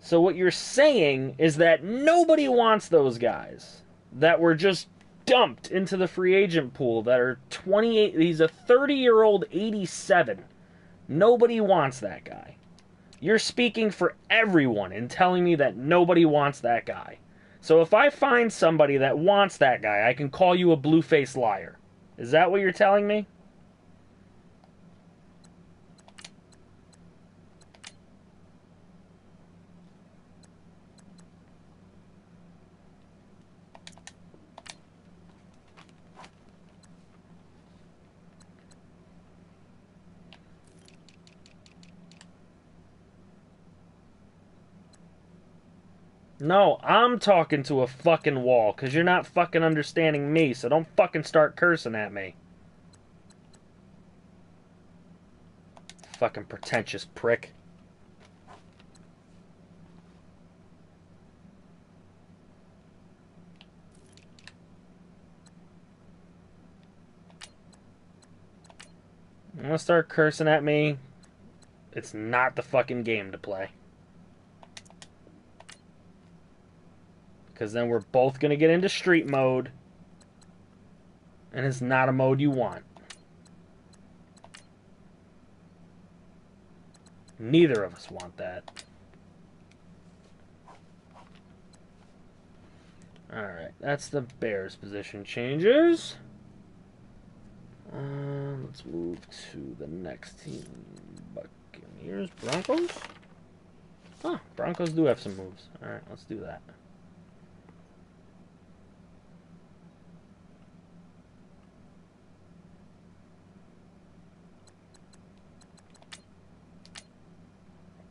So what you're saying is that nobody wants those guys that were just dumped into the free agent pool that are 28. He's a 30-year-old 87. Nobody wants that guy. You're speaking for everyone and telling me that nobody wants that guy. So if I find somebody that wants that guy, I can call you a blue-faced liar. Is that what you're telling me? No, I'm talking to a fucking wall, because you're not fucking understanding me, so don't fucking start cursing at me. Fucking pretentious prick. I'm gonna start cursing at me. It's not the fucking game to play. Because then we're both gonna get into street mode. And it's not a mode you want. Neither of us want that. Alright, that's the Bears position changes. Let's move to the next team. Buccaneers, Broncos? Huh, Broncos do have some moves. Alright, let's do that.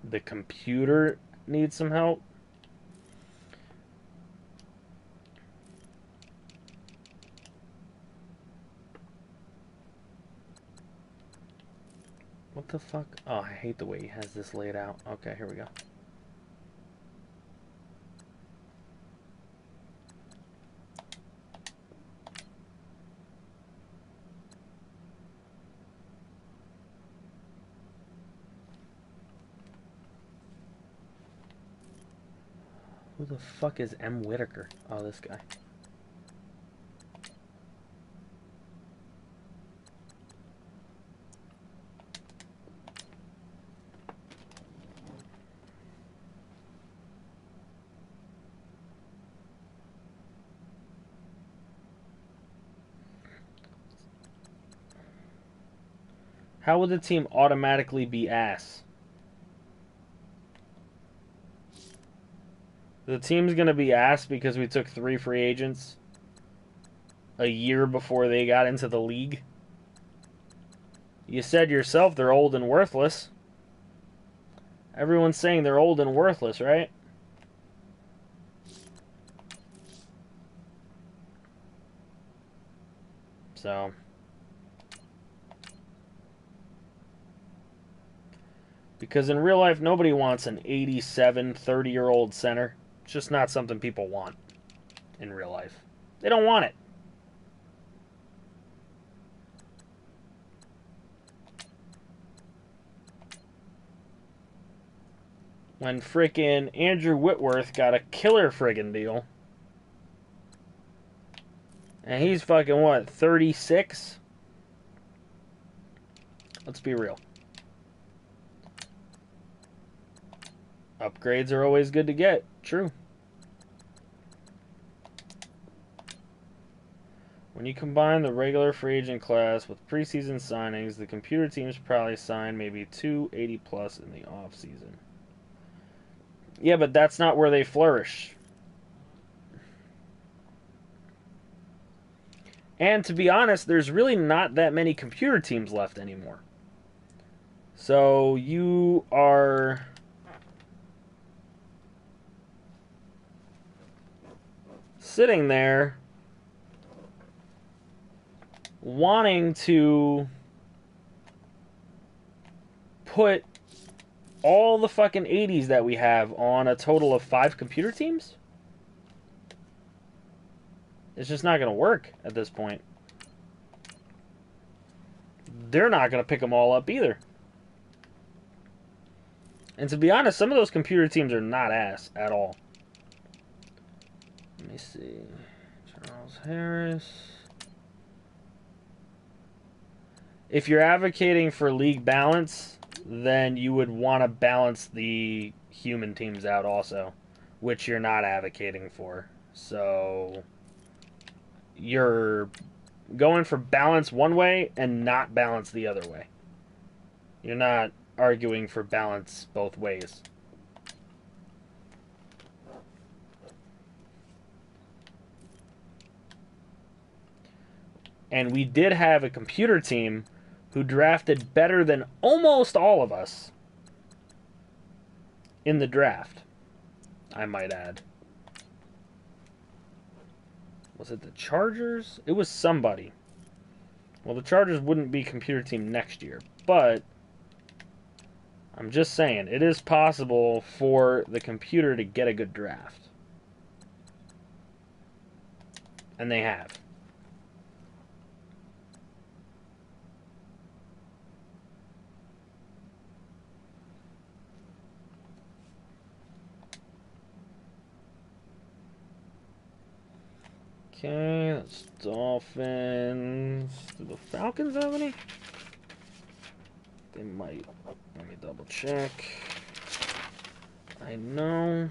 The computer needs some help. What the fuck? Oh, I hate the way he has this laid out. Okay, here we go. Who the fuck is M. Whitaker? Oh, this guy. How would the team automatically be ass? The team's going to be ass because we took 3 free agents a year before they got into the league. You said yourself they're old and worthless. Everyone's saying they're old and worthless, right? So... because in real life, nobody wants an 87, 30-year-old center. It's just not something people want in real life. They don't want it. When frickin' Andrew Whitworth got a killer friggin' deal. And he's fucking, what, 36? Let's be real. Upgrades are always good to get. True. When you combine the regular free agent class with preseason signings, the computer teams probably sign maybe 280 plus in the offseason. Yeah, but that's not where they flourish. And to be honest, there's really not that many computer teams left anymore. So you are... sitting there wanting to put all the fucking 80s that we have on a total of 5 computer teams? It's just not going to work at this point. They're not going to pick them all up either. And to be honest, some of those computer teams are not ass at all. Let me see. Charles Harris. If you're advocating for league balance, then you would want to balance the human teams out also, which you're not advocating for. So you're going for balance one way and not balance the other way. You're not arguing for balance both ways. And we did have a computer team who drafted better than almost all of us in the draft, I might add. Was it the Chargers? It was somebody. Well, the Chargers wouldn't be computer team next year, but I'm just saying, it is possible for the computer to get a good draft. And they have. Okay, that's Dolphins. Do the Falcons have any? They might. Let me double check. I know.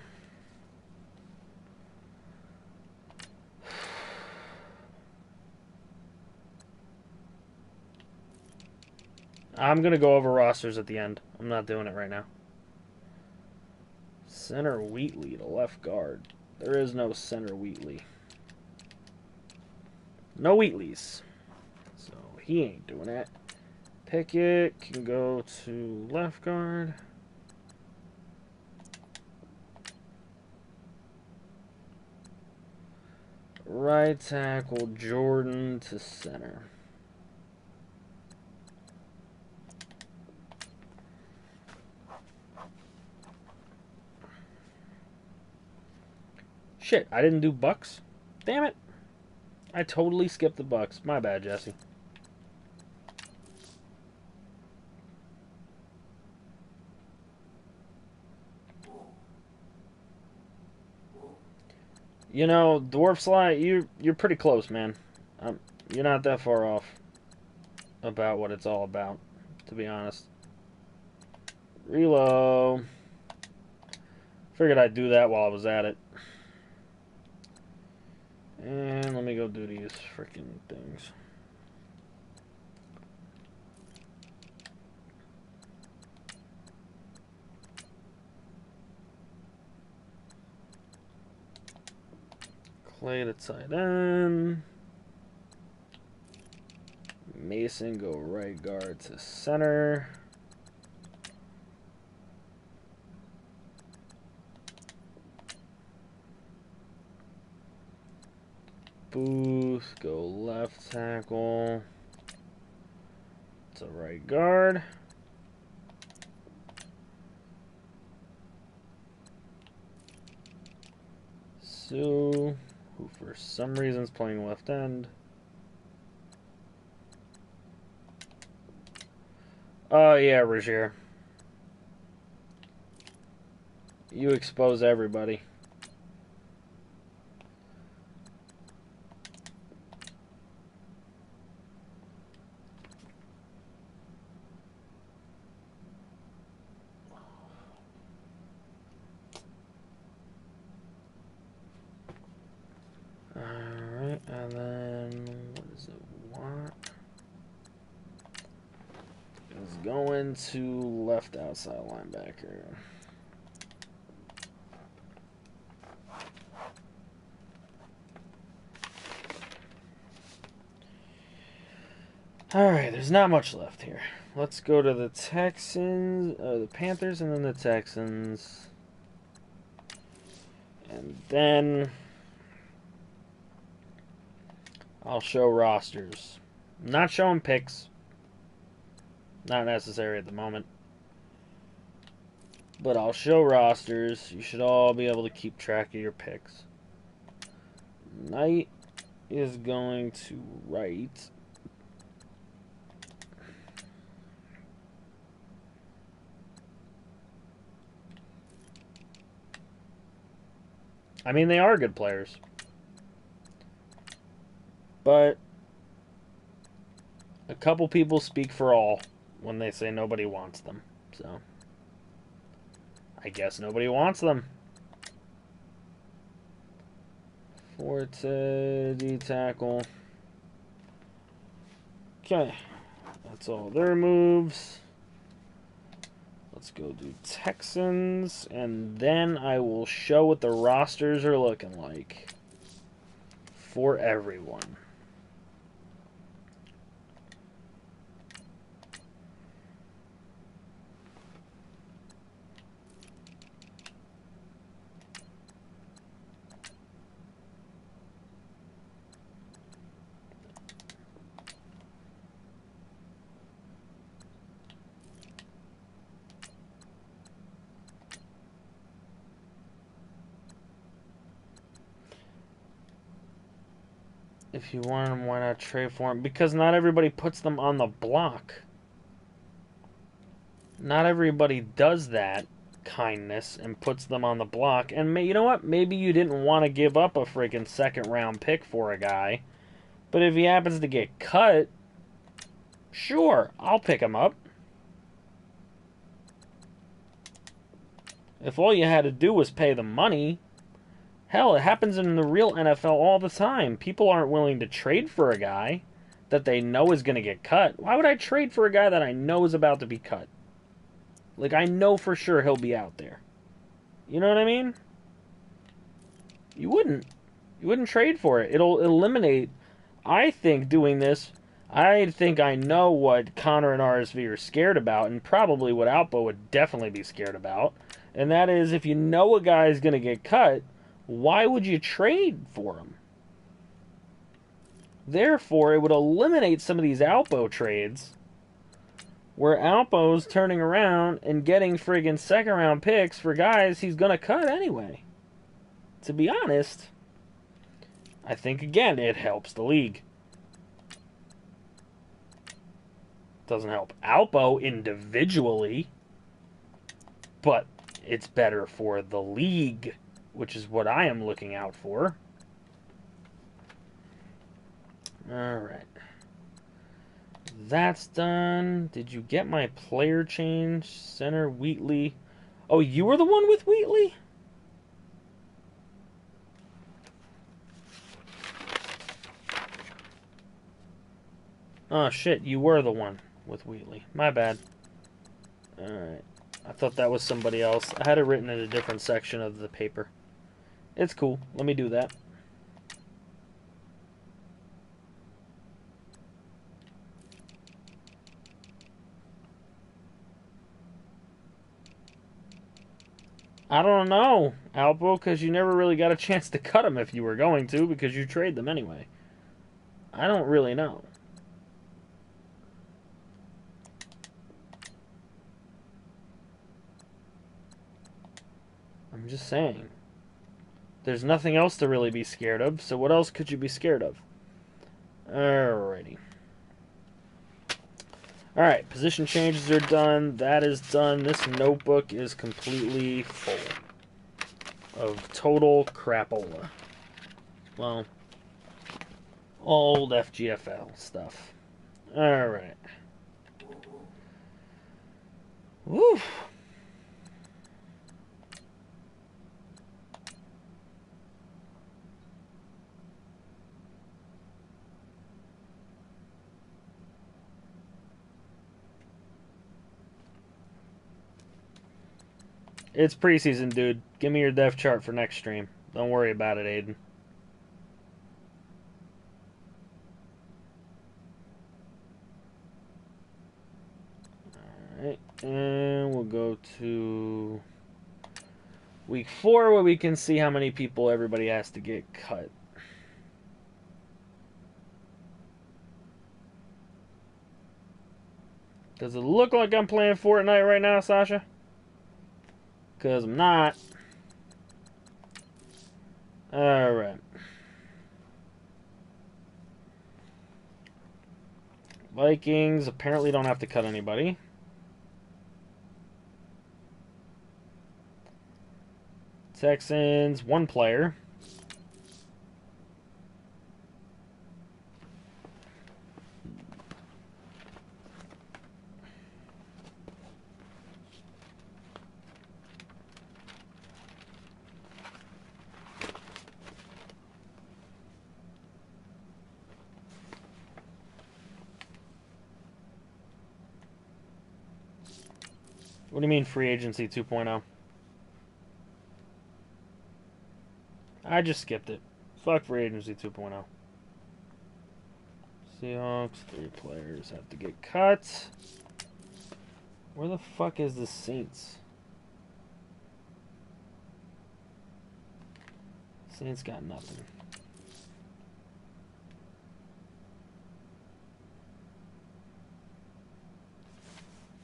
I'm going to go over rosters at the end. I'm not doing it right now. Center Wheatley to left guard. There is no center Wheatley. No Wheatleys. So he ain't doing it. Pickett can go to left guard. Right tackle Jordan to center. Shit, I didn't do Bucks. Damn it. I totally skipped the Bucks. My bad, Jesse. You know, Dwarf Sly, you're pretty close, man. You're not that far off about what it's all about, to be honest. Reload. Figured I'd do that while I was at it. And let me go do these freaking things. Clay to tight end. Mason go right guard to center. Booth go left tackle to right guard. Sue, who for some reason is playing left end. Oh yeah, Rozier. You expose everybody. Alright, and then what does it want? It's going to left outside linebacker. Alright, there's not much left here. Let's go to the Texans, the Panthers, and then the Texans. And then I'll show rosters. I'm not showing picks. Not necessary at the moment. But I'll show rosters. You should all be able to keep track of your picks. Knight is going to right. I mean, they are good players. But a couple people speak for all when they say nobody wants them. So I guess nobody wants them. Forte, D-tackle. Okay. That's all their moves. Let's go do Texans, and then I will show what the rosters are looking like for everyone. If you want him, why not trade for him? Because not everybody puts them on the block. Not everybody does that kindness and puts them on the block. And you know what? Maybe you didn't want to give up a freaking second-round pick for a guy. But if he happens to get cut, sure, I'll pick him up. If all you had to do was pay the money... Hell, it happens in the real NFL all the time. People aren't willing to trade for a guy that they know is going to get cut. Why would I trade for a guy that I know is about to be cut? Like, I know for sure he'll be out there. You know what I mean? You wouldn't. You wouldn't trade for it. It'll eliminate... I think doing this... I think I know what Connor and RSV are scared about, and probably what Alpo would definitely be scared about. And that is, if you know a guy is going to get cut... Why would you trade for him? Therefore, it would eliminate some of these Alpo trades where Alpo's turning around and getting friggin' second-round picks for guys he's going to cut anyway. To be honest, I think, again, it helps the league. Doesn't help Alpo individually, but it's better for the league, which is what I am looking out for. Alright. That's done. Did you get my player change? Center, Wheatley. Oh, you were the one with Wheatley? Oh, shit. You were the one with Wheatley. My bad. Alright. I thought that was somebody else. I had it written in a different section of the paper. It's cool. Let me do that. I don't know, Alpo, because you never really got a chance to cut them if you were going to, because you trade them anyway. I don't really know. I'm just saying. There's nothing else to really be scared of, so what else could you be scared of? Alrighty. Alright, position changes are done. That is done. This notebook is completely full of total crapola. Well, old FGFL stuff. Alright. Woo! It's preseason, dude. Give me your depth chart for next stream. Don't worry about it, Aiden. Alright, and we'll go to week 4 where we can see how many people everybody has to get cut. Does it look like I'm playing Fortnite right now, Sasha? Because I'm not. Alright. Vikings apparently don't have to cut anybody. Texans, 1 player. What do you mean free agency 2.0? I just skipped it. Fuck free agency 2.0. Seahawks, 3 players have to get cut. Where the fuck is the Saints? Saints got nothing.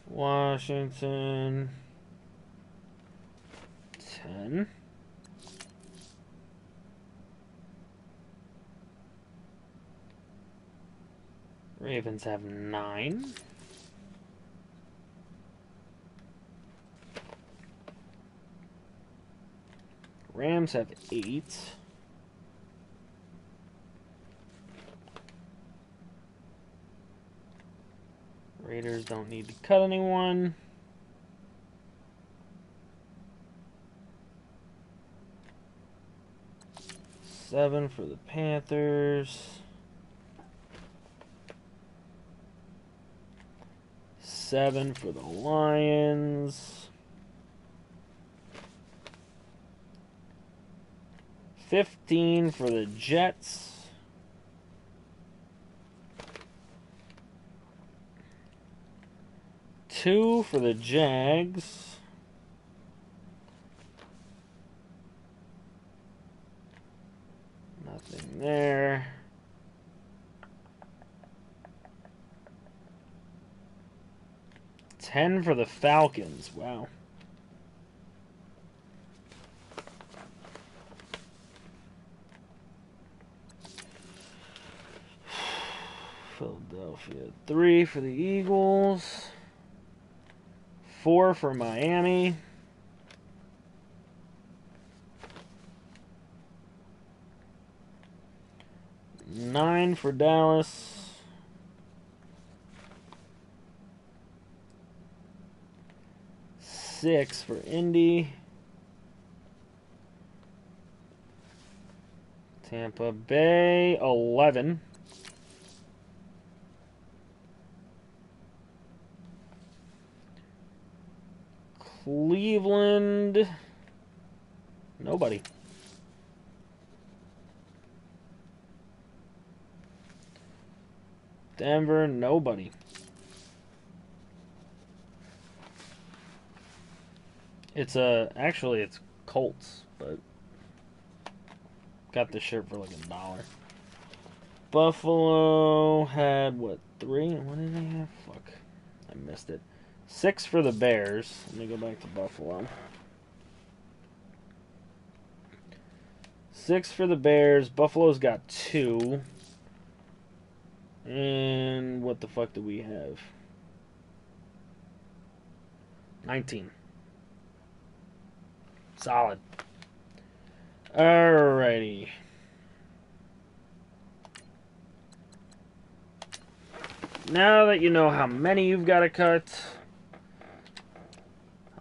Washington 10. Ravens have 9. Rams have 8. Raiders don't need to cut anyone. Seven for the Panthers. 7 for the Lions. 15 for the Jets. 2 for the Jags. Nothing there. $10 for the Falcons. Wow. Philadelphia. 3 for the Eagles. 4 for Miami. 9 for Dallas. 6 for Indy. Tampa Bay, 11. Cleveland, nobody. Denver, nobody. Actually it's Colts, but got the shirt for like $1. Buffalo had what, 3? What did they have? Fuck, I missed it. 6 for the Bears. Let me go back to Buffalo. 6 for the Bears. Buffalo's got 2. And what the fuck do we have? 19. Solid. Alrighty. Now that you know how many you've got to cut,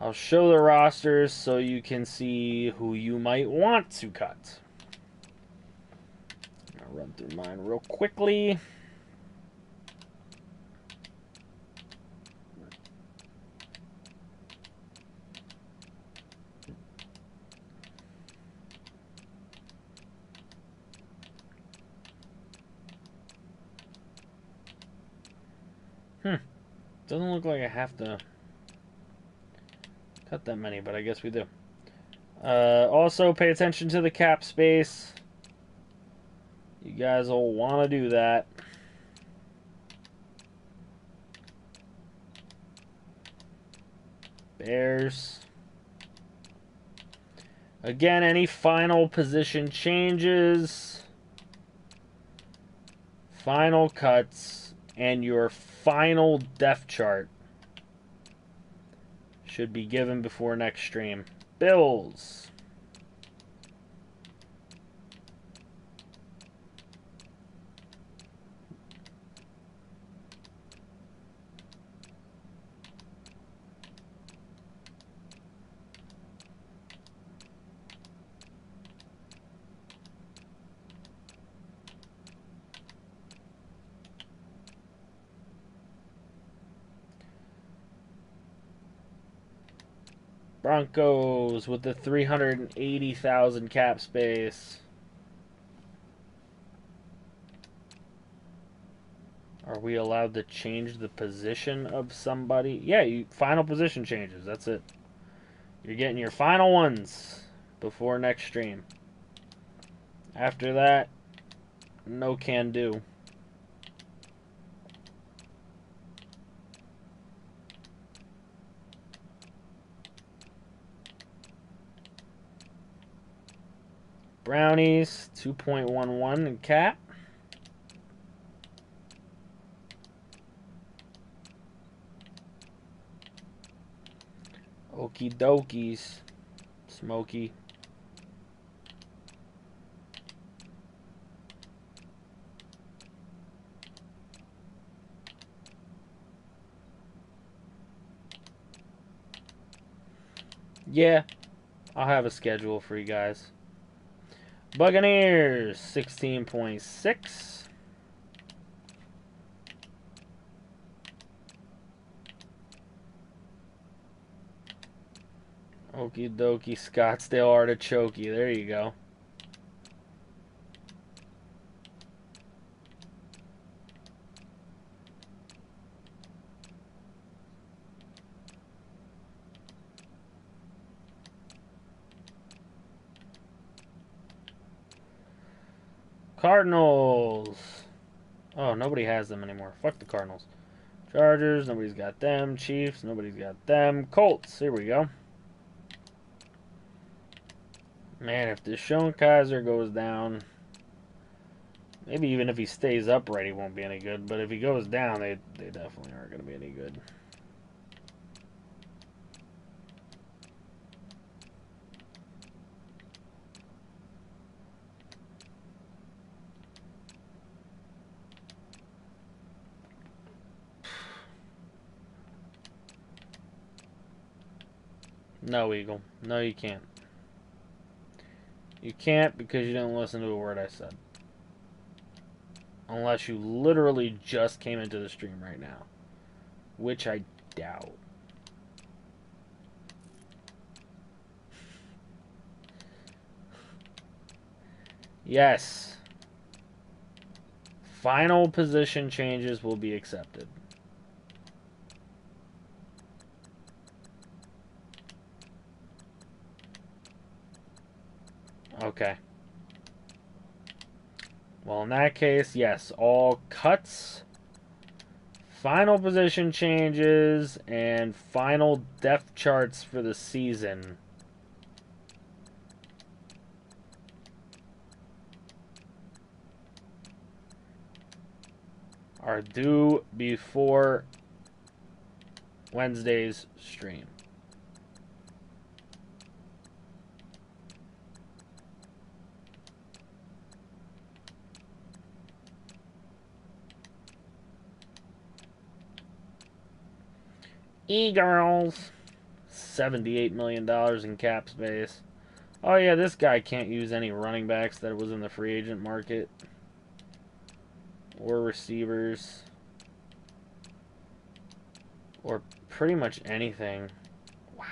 I'll show the rosters so you can see who you might want to cut. I'll run through mine real quickly. Doesn't look like I have to cut that many, but I guess we do. Also, pay attention to the cap space. You guys will want to do that. Bears. Again, any final position changes, final cuts, and your final depth chart should be given before next stream. Bills. Broncos with the 380,000 cap space. Are we allowed to change the position of somebody? Yeah, final position changes. That's it. You're getting your final ones before next stream. After that, no can do. Brownies, 2.11 in cap. Okie dokies. Smokey. Yeah, I'll have a schedule for you guys. Buccaneers, 16.6. Okie dokie, Scottsdale Artichoke. There you go. Cardinals. Oh, nobody has them anymore. Fuck the Cardinals. Chargers, nobody's got them. Chiefs, nobody's got them. Colts, here we go. Man, if Deshaun Kaiser goes down, maybe even if he stays upright, he won't be any good. But if he goes down, they definitely aren't going to be any good. No, Eagle. No, you can't. You can't because you didn't listen to a word I said. Unless you literally just came into the stream right now. Which I doubt. Yes. Final position changes will be accepted. Okay. Well, in that case, yes, all cuts, final position changes, and final depth charts for the season are due before Wednesday's stream. E-Girls, $78 million in cap space. Oh yeah, this guy can't use any running backs that was in the free agent market. Or receivers. Or pretty much anything. Wow.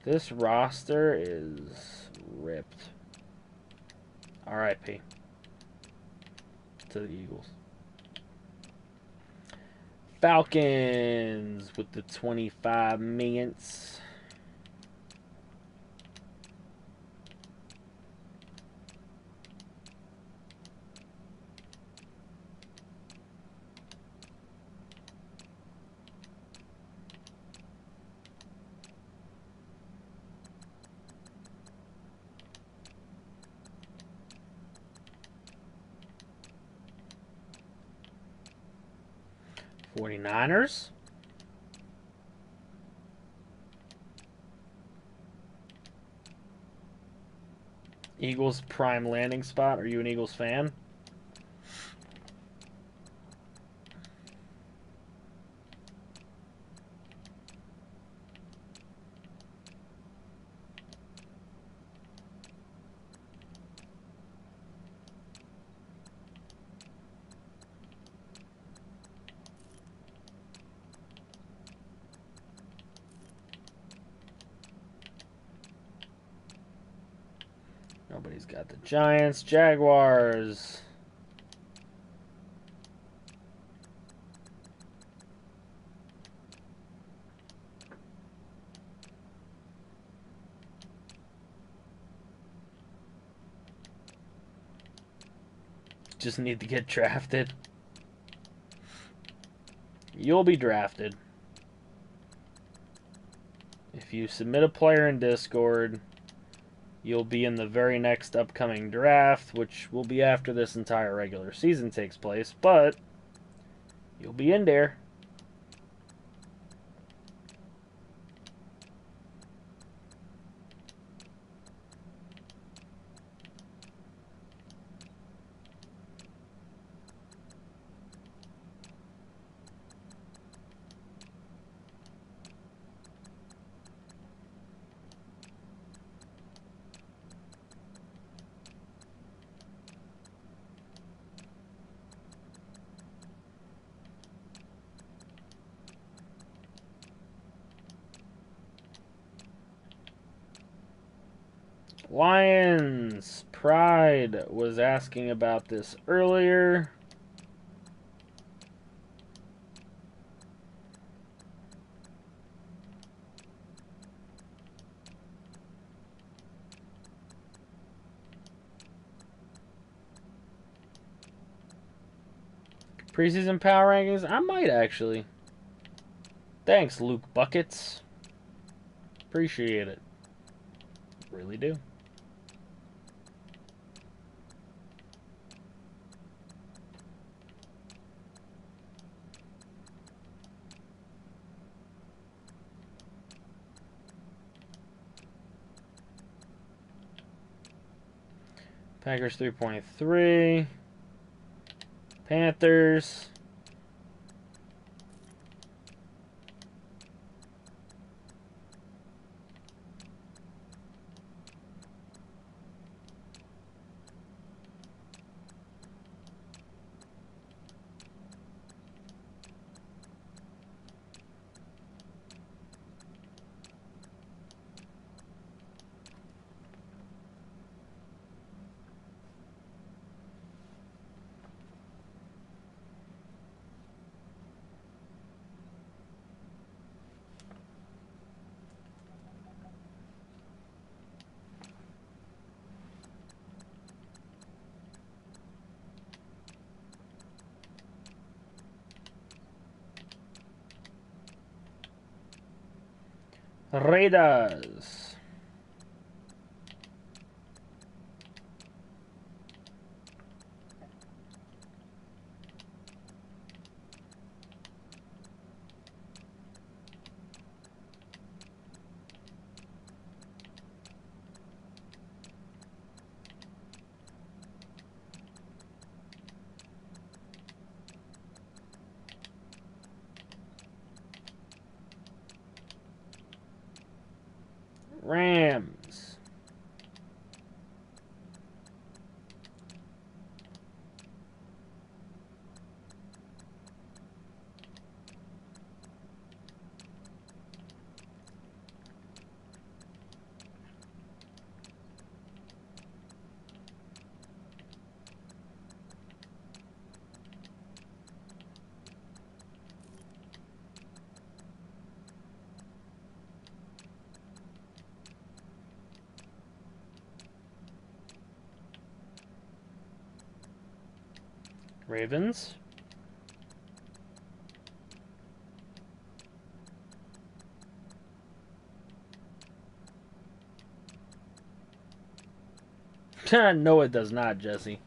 This roster is ripped. RIP to the Eagles. Falcons with the 25 millions. '49ers. Eagles prime landing spot. Are you an Eagles fan? Nobody's got the Giants. Jaguars. Just need to get drafted. You'll be drafted. If you submit a player in Discord, you'll be in the very next upcoming draft, which will be after this entire regular season takes place, but you'll be in there. Lions. Pride was asking about this earlier. Preseason power rankings? I might actually. Thanks, Luke Buckets. Appreciate it. Really do. Packers 3.3. Panthers. Raiders. Rams. Ravens. No, it does not, Jesse.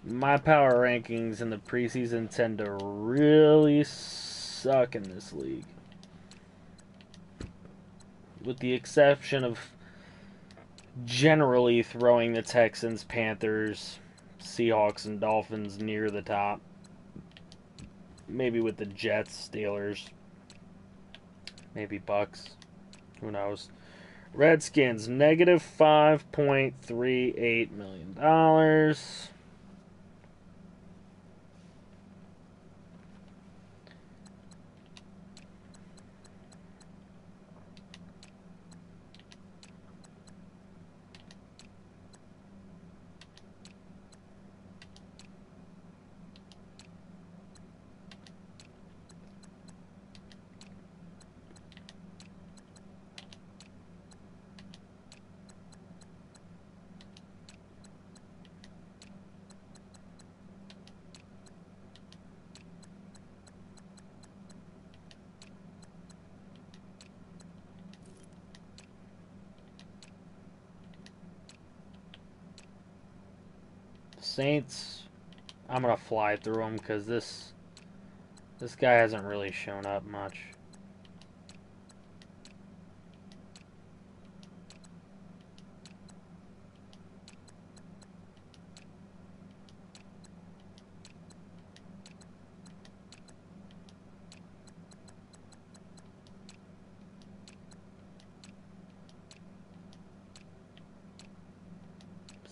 My power rankings in the preseason tend to really suck in this league. With the exception of generally throwing the Texans, Panthers, Seahawks, and Dolphins near the top. Maybe with the Jets, Steelers, maybe Bucks. Who knows? Redskins, negative $5.38 million. Saints, I'm gonna fly through them because this guy hasn't really shown up much.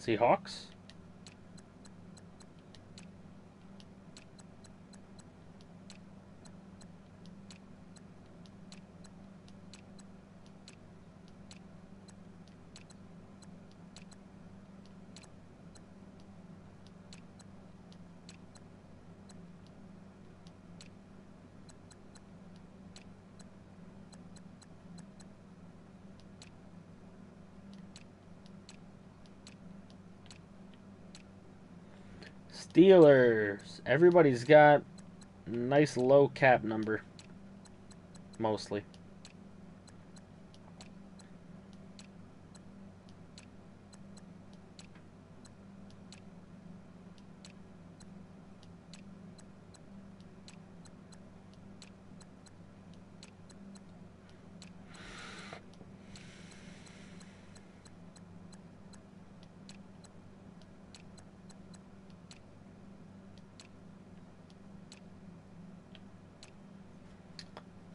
Seahawks. Steelers. Everybody's got a nice low cap number. Mostly.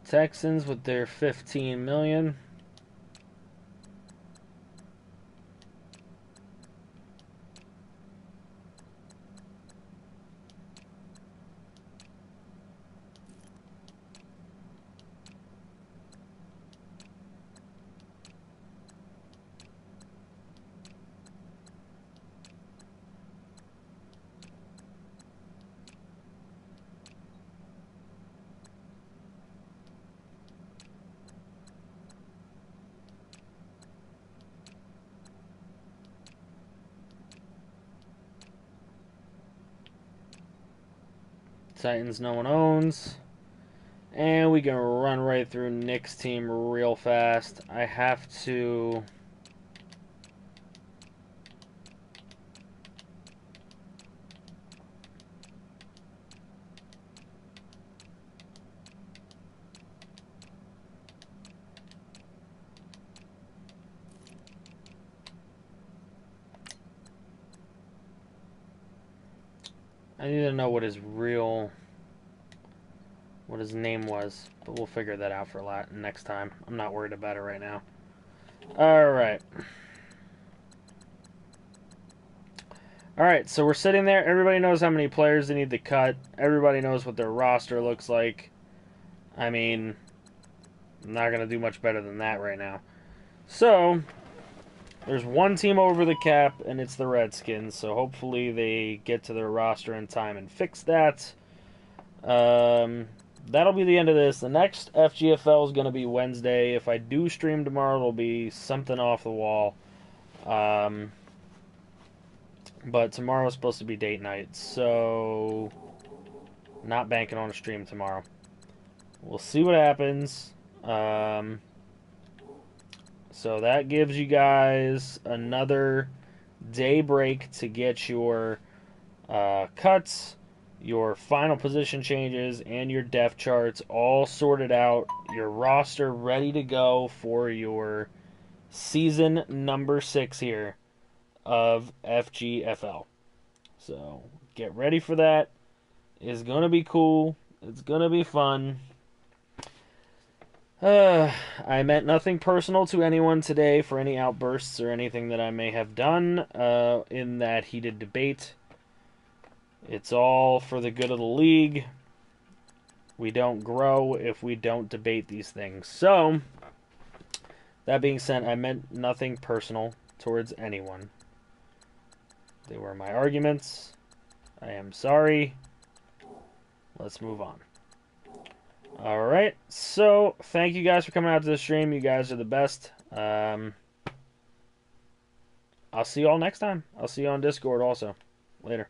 Texans with their 15 million. Titans no one owns. And we can run right through Nick's team real fast. I have to... I need to know what his name was, but we'll figure that out for next time. I'm not worried about it right now. Alright. Alright, so we're sitting there. Everybody knows how many players they need to cut. Everybody knows what their roster looks like. I mean, I'm not going to do much better than that right now. So, there's one team over the cap, and it's the Redskins. So hopefully they get to their roster in time and fix that. That'll be the end of this. The next FGFL is going to be Wednesday. If I do stream tomorrow, it'll be something off the wall. But tomorrow is supposed to be date night, so not banking on a stream tomorrow. We'll see what happens. So that gives you guys another day break to get your cuts, your final position changes, and your depth charts all sorted out. Your roster ready to go for your season number 6 here of FGFL. So get ready for that. It's going to be cool. It's going to be fun. I meant nothing personal to anyone today for any outbursts or anything that I may have done in that heated debate. It's all for the good of the league. We don't grow if we don't debate these things. So, that being said, I meant nothing personal towards anyone. They were my arguments. I am sorry. Let's move on. Alright, so thank you guys for coming out to the stream. You guys are the best. I'll see you all next time. I'll see you on Discord also. Later.